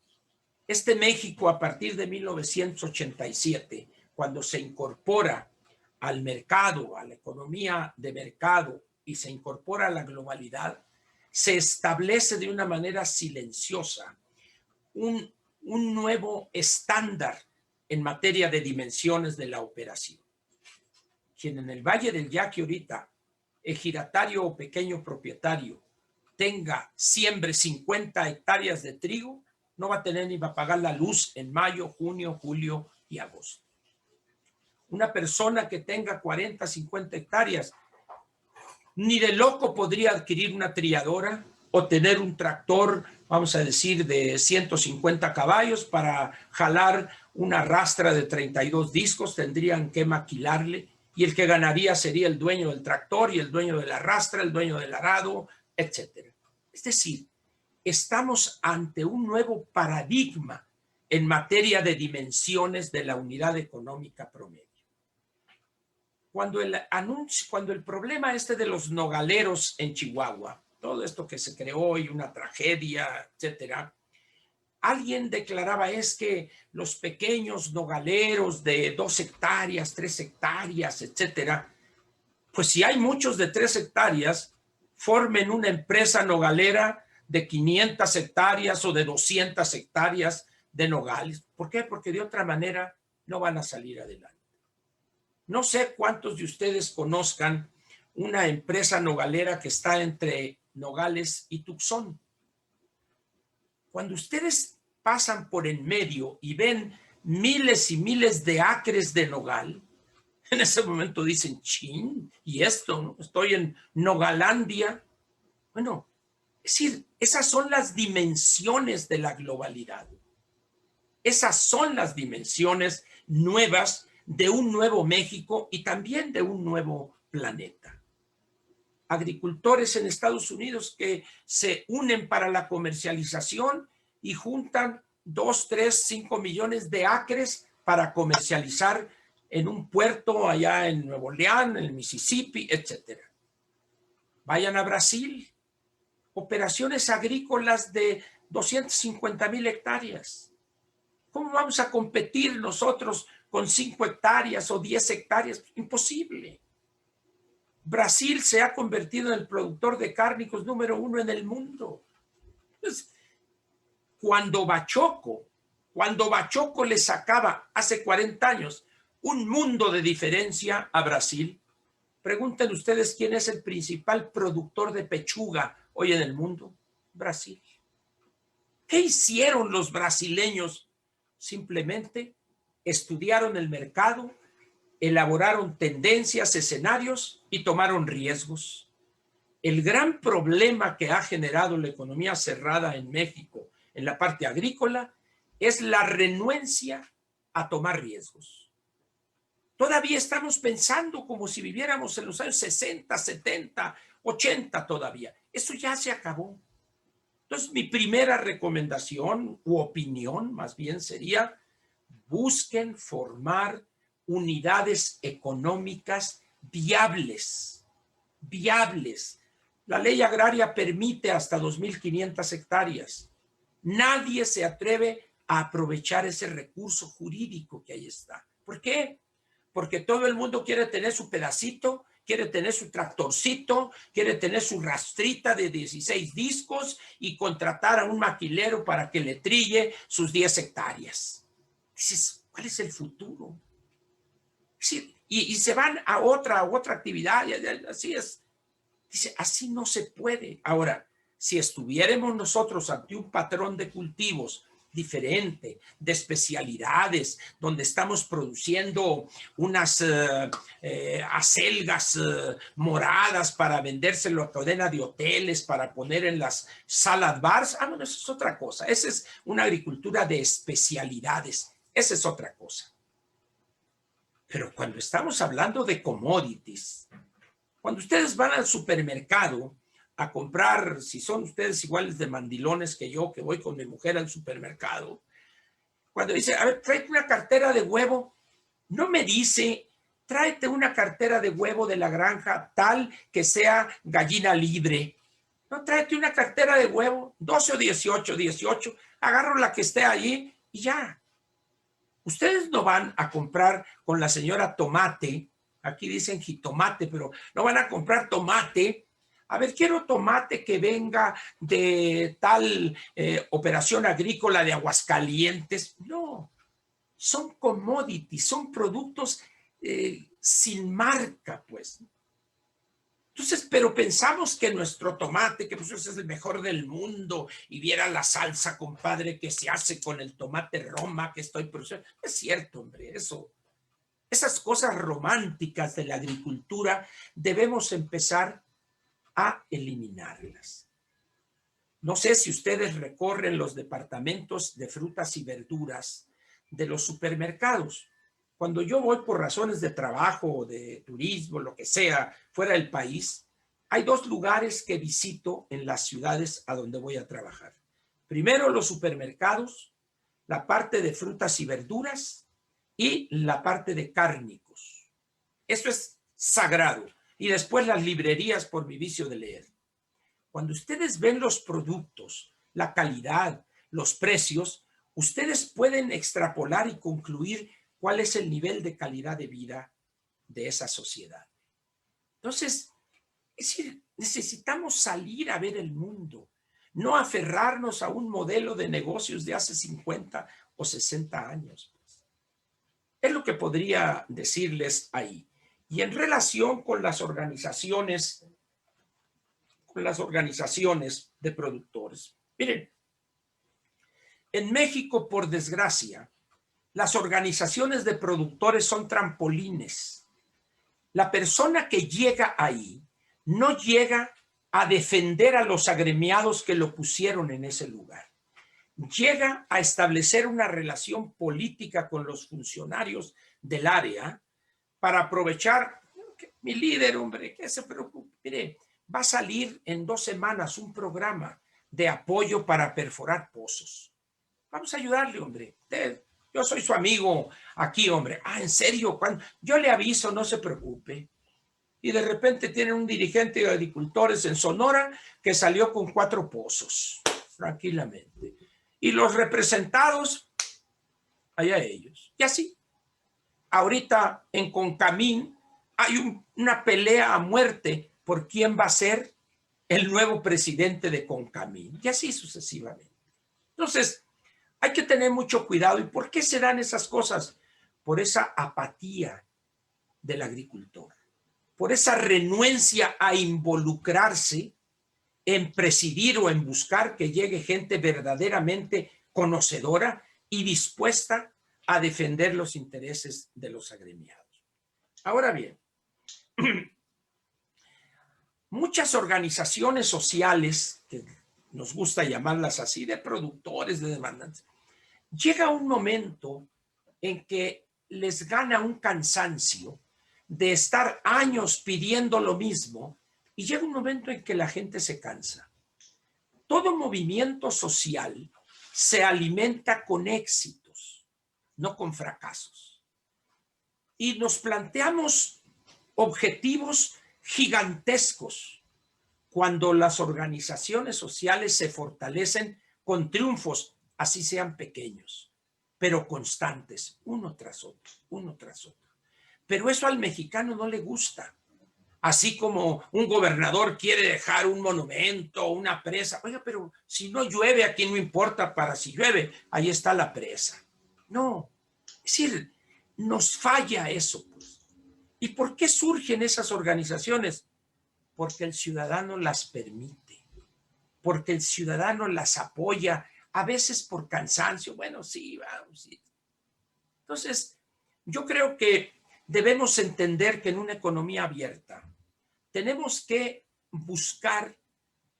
Este México, a partir de 1987, cuando se incorpora al mercado, a la economía de mercado, y se incorpora a la globalidad, se establece de una manera silenciosa un nuevo estándar en materia de dimensiones de la operación. Quien en el Valle del Yaqui ahorita, ejidatario o pequeño propietario, siembre 50 hectáreas de trigo, no va a tener ni va a pagar la luz en mayo, junio, julio y agosto. Una persona que tenga 40, 50 hectáreas, ni de loco podría adquirir una trilladora o tener un tractor, vamos a decir, de 150 caballos para jalar una rastra de 32 discos. Tendrían que maquilarle, y el que ganaría sería el dueño del tractor y el dueño de la rastra, el dueño del arado, etc. Es decir, estamos ante un nuevo paradigma en materia de dimensiones de la unidad económica promedio. Cuando el problema de los nogaleros en Chihuahua, todo esto que se creó y una tragedia, etcétera, alguien declaraba es que los pequeños nogaleros de 2 hectáreas, 3 hectáreas, etcétera, pues si hay muchos de 3 hectáreas, formen una empresa nogalera de 500 hectáreas o de 200 hectáreas de nogales. ¿Por qué? Porque de otra manera no van a salir adelante. No sé cuántos de ustedes conozcan una empresa nogalera que está entre Nogales y Tucson. Cuando ustedes pasan por en medio y ven miles y miles de acres de nogal, En ese momento dicen, chin, ¿y esto? ¿No? Estoy en Nogalandia. Bueno, es decir, esas son las dimensiones de la globalidad. Esas son las dimensiones nuevas de un nuevo México y también de un nuevo planeta. Agricultores en Estados Unidos que se unen para la comercialización y juntan 2, 3, 5 millones de acres para comercializar en un puerto allá en Nuevo León, en el Mississippi, etc. Vayan a Brasil, operaciones agrícolas de 250,000 hectáreas. ¿Cómo vamos a competir nosotros con 5 hectáreas o 10 hectáreas? Imposible. Brasil se ha convertido en el productor de cárnicos número 1 en el mundo. Entonces, cuando Bachoco le sacaba hace 40 años un mundo de diferencia a Brasil, pregunten ustedes quién es el principal productor de pechuga hoy en el mundo. Brasil. ¿Qué hicieron los brasileños? Simplemente estudiaron el mercado, elaboraron tendencias, escenarios y tomaron riesgos. El gran problema que ha generado la economía cerrada en México en la parte agrícola es la renuencia a tomar riesgos. Todavía estamos pensando como si viviéramos en los años 60, 70, 80 todavía. Eso ya se acabó. Entonces, mi primera recomendación u opinión más bien sería: busquen formar unidades económicas viables. La ley agraria permite hasta 2,500 hectáreas. Nadie se atreve a aprovechar ese recurso jurídico que ahí está. ¿Por qué? Porque todo el mundo quiere tener su pedacito, quiere tener su tractorcito, quiere tener su rastrita de 16 discos y contratar a un maquilero para que le trille sus 10 hectáreas. Dices, ¿cuál es el futuro? Sí, y se van a otra actividad, así es. Dice, así no se puede. Ahora, si estuviéramos nosotros ante un patrón de cultivos diferente, de especialidades, donde estamos produciendo unas acelgas moradas para vendérselo a cadena de hoteles, para poner en las salad bars, bueno, eso es otra cosa. Esa es una agricultura de especialidades. Esa es otra cosa. Pero cuando estamos hablando de commodities, cuando ustedes van al supermercado a comprar, si son ustedes iguales de mandilones que yo, que voy con mi mujer al supermercado, cuando dice, a ver, tráete una cartera de huevo, no me dice, tráete una cartera de huevo de la granja tal que sea gallina libre. No, tráete una cartera de huevo, 12 o 18, agarro la que esté allí y ya. Ustedes no van a comprar con la señora tomate, aquí dicen jitomate, pero no van a comprar tomate. A ver, quiero tomate que venga de tal operación agrícola de Aguascalientes. No, son commodities, son productos sin marca, pues. Entonces, pero pensamos que nuestro tomate, que pues ese es el mejor del mundo, y viera la salsa, compadre, que se hace con el tomate Roma que estoy produciendo. Es cierto, hombre, eso. Esas cosas románticas de la agricultura debemos empezar a eliminarlas. No sé si ustedes recorren los departamentos de frutas y verduras de los supermercados. Cuando yo voy por razones de trabajo o de turismo, lo que sea, fuera del país, hay 2 lugares que visito en las ciudades a donde voy a trabajar. Primero, los supermercados, la parte de frutas y verduras y la parte de cárnicos. Eso es sagrado. Y después las librerías por mi vicio de leer. Cuando ustedes ven los productos, la calidad, los precios, ustedes pueden extrapolar y concluir cuál es el nivel de calidad de vida de esa sociedad. Entonces, es decir, necesitamos salir a ver el mundo, no aferrarnos a un modelo de negocios de hace 50 o 60 años. Es lo que podría decirles ahí. Y en relación con las organizaciones de productores. Miren, en México, por desgracia, las organizaciones de productores son trampolines la persona que llega ahí no llega a defender a los agremiados que lo pusieron en ese lugar. Llega a establecer una relación política con los funcionarios del área para aprovechar. Mi líder, hombre, que se preocupe. Mire, va a salir en 2 semanas un programa de apoyo para perforar pozos. Vamos a ayudarle, hombre. Yo soy su amigo aquí, hombre. Ah, ¿en serio? Yo le aviso, no se preocupe. Y de repente tienen un dirigente de agricultores en Sonora que salió con 4 pozos, tranquilamente. Y los representados, allá ellos. Y así. Ahorita en Concamín hay una pelea a muerte por quién va a ser el nuevo presidente de Concamín. Y así sucesivamente. Entonces, hay que tener mucho cuidado. ¿Y por qué se dan esas cosas? Por esa apatía del agricultor, por esa renuencia a involucrarse en presidir o en buscar que llegue gente verdaderamente conocedora y dispuesta a defender los intereses de los agremiados. Ahora bien, muchas organizaciones sociales, que nos gusta llamarlas así, de productores, de demandantes, llega un momento en que les gana un cansancio de estar años pidiendo lo mismo y llega un momento en que la gente se cansa. Todo movimiento social se alimenta con éxitos, no con fracasos. Y nos planteamos objetivos gigantescos cuando las organizaciones sociales se fortalecen con triunfos, así sean pequeños, pero constantes, uno tras otro, uno tras otro. Pero eso al mexicano no le gusta. Así como un gobernador quiere dejar un monumento, una presa. Oiga, pero si no llueve, aquí no importa para si llueve, ahí está la presa. No, es decir, nos falla eso, pues. ¿Y por qué surgen esas organizaciones? Porque el ciudadano las permite, porque el ciudadano las apoya, a veces por cansancio. Bueno, sí, vamos, sí. Entonces, yo creo que debemos entender que en una economía abierta tenemos que buscar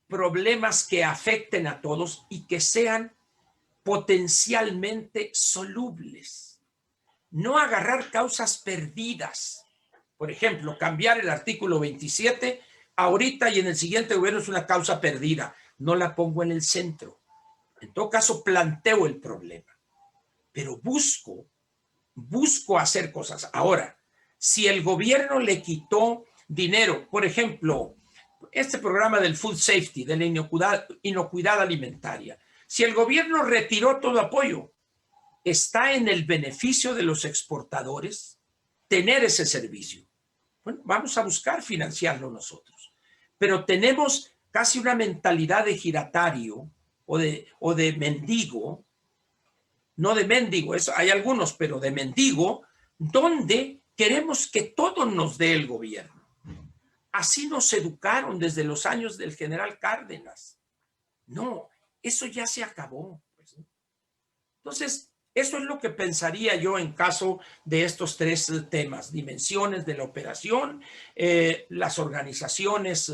problemas que afecten a todos y que sean potencialmente solubles. No agarrar causas perdidas. Por ejemplo, cambiar el artículo 27 ahorita y en el siguiente gobierno es una causa perdida. No la pongo en el centro. En todo caso, planteo el problema. Pero busco hacer cosas. Ahora, si el gobierno le quitó dinero, por ejemplo, este programa del food safety, de la inocuidad alimentaria, si el gobierno retiró todo apoyo, ¿está en el beneficio de los exportadores tener ese servicio? Bueno, vamos a buscar financiarlo nosotros. Pero tenemos casi una mentalidad de giratario o de mendigo, no de mendigo, eso, hay algunos, pero de mendigo, donde queremos que todo nos dé el gobierno. Así nos educaron desde los años del general Cárdenas. No, eso ya se acabó. Pues, ¿no? Entonces, eso es lo que pensaría yo en caso de estos 3 temas: dimensiones de la operación, las organizaciones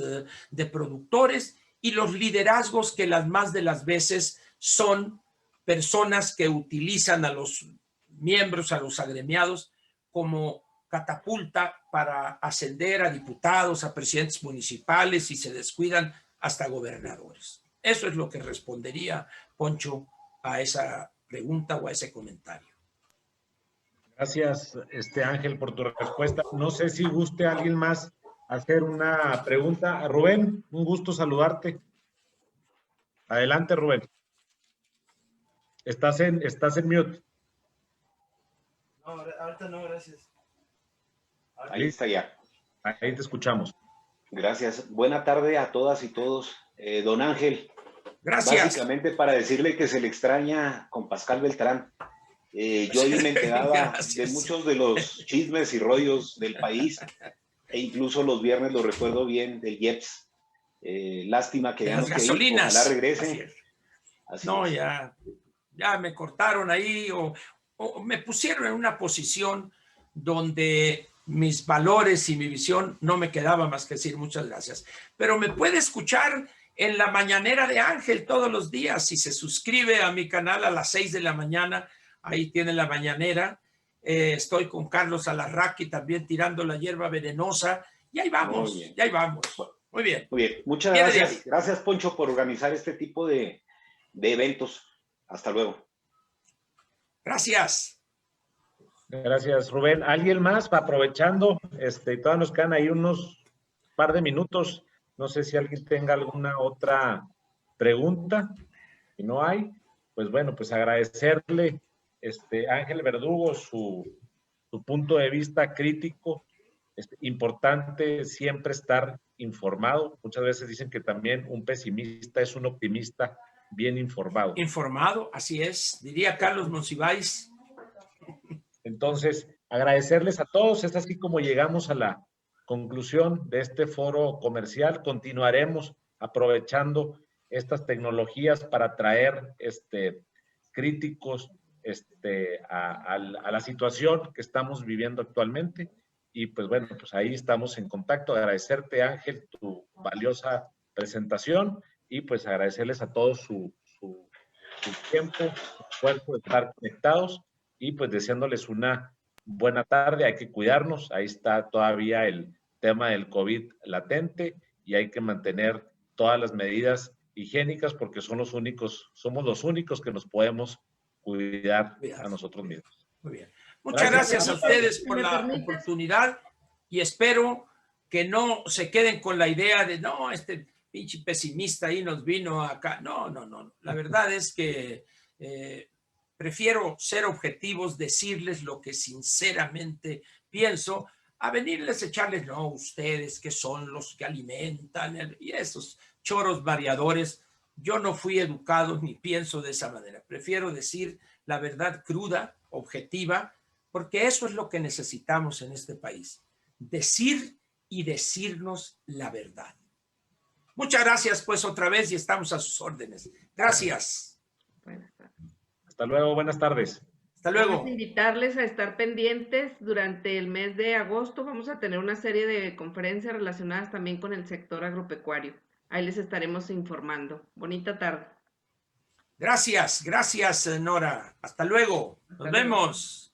de productores y los liderazgos que las más de las veces son personas que utilizan a los miembros, a los agremiados, como catapulta para ascender a diputados, a presidentes municipales y se descuidan hasta gobernadores. Eso es lo que respondería, Poncho, a esa pregunta o a ese comentario. Gracias, Ángel, por tu respuesta. No sé si guste alguien más hacer una pregunta. Rubén, un gusto saludarte. Adelante, Rubén. Estás en mute. No, ahorita no, gracias. Ahí está ya. Ahí te escuchamos. Gracias. Buena tarde a todas y todos. Don Ángel. Gracias. Básicamente para decirle que se le extraña con Pascal Beltrán. Yo ahí me enteraba de muchos de los chismes y rollos del país e incluso los viernes, lo recuerdo bien, del IEPS. Lástima que de ya las no gasolinas. ojalá regrese. Así no, es. Ya me cortaron ahí o me pusieron en una posición donde mis valores y mi visión, no me quedaba más que decir muchas gracias. Pero me puede escuchar en la mañanera de Ángel todos los días. Si se suscribe a mi canal a las 6 de la mañana, ahí tiene la mañanera. Estoy con Carlos Alarraqui también tirando la hierba venenosa. Y ahí vamos, y ahí vamos. Muy bien. Muy bien, muchas Viene de gracias. ahí. Gracias, Poncho, por organizar este tipo de eventos. Hasta luego. Gracias. Gracias, Rubén. ¿Alguien más? Aprovechando, todavía nos quedan ahí unos par de minutos. No sé si alguien tenga alguna otra pregunta. Si no hay, pues bueno, pues agradecerle, Ángel Verdugo, su punto de vista crítico. Es importante siempre estar informado. Muchas veces dicen que también un pesimista es un optimista bien informado. Informado, así es. Diría Carlos Monsiváis. Entonces, agradecerles a todos. Es así como llegamos a la conclusión de este foro comercial. Continuaremos aprovechando estas tecnologías para traer críticos a la situación que estamos viviendo actualmente. Y pues bueno, pues ahí estamos en contacto. Agradecerte, Ángel, tu valiosa presentación y pues agradecerles a todos su tiempo, su esfuerzo de estar conectados y pues deseándoles una buena tarde. Hay que cuidarnos. Ahí está todavía el tema del COVID latente y hay que mantener todas las medidas higiénicas porque somos los únicos que nos podemos cuidar a nosotros mismos. Muy bien. Muchas gracias a ustedes por la oportunidad y espero que no se queden con la idea de no, este pinche pesimista ahí nos vino acá. No. La verdad es que prefiero ser objetivos, decirles lo que sinceramente pienso, a venirles a echarles, no, ustedes que son los que alimentan y esos choros variadores. Yo no fui educado ni pienso de esa manera. Prefiero decir la verdad cruda, objetiva, porque eso es lo que necesitamos en este país. Decir y decirnos la verdad. Muchas gracias pues otra vez y estamos a sus órdenes. Gracias. Buenas tardes. Hasta luego, buenas tardes. Hasta luego. Vamos a invitarles a estar pendientes durante el mes de agosto. Vamos a tener una serie de conferencias relacionadas también con el sector agropecuario. Ahí les estaremos informando. Bonita tarde. Gracias, Nora. Hasta luego. Nos vemos.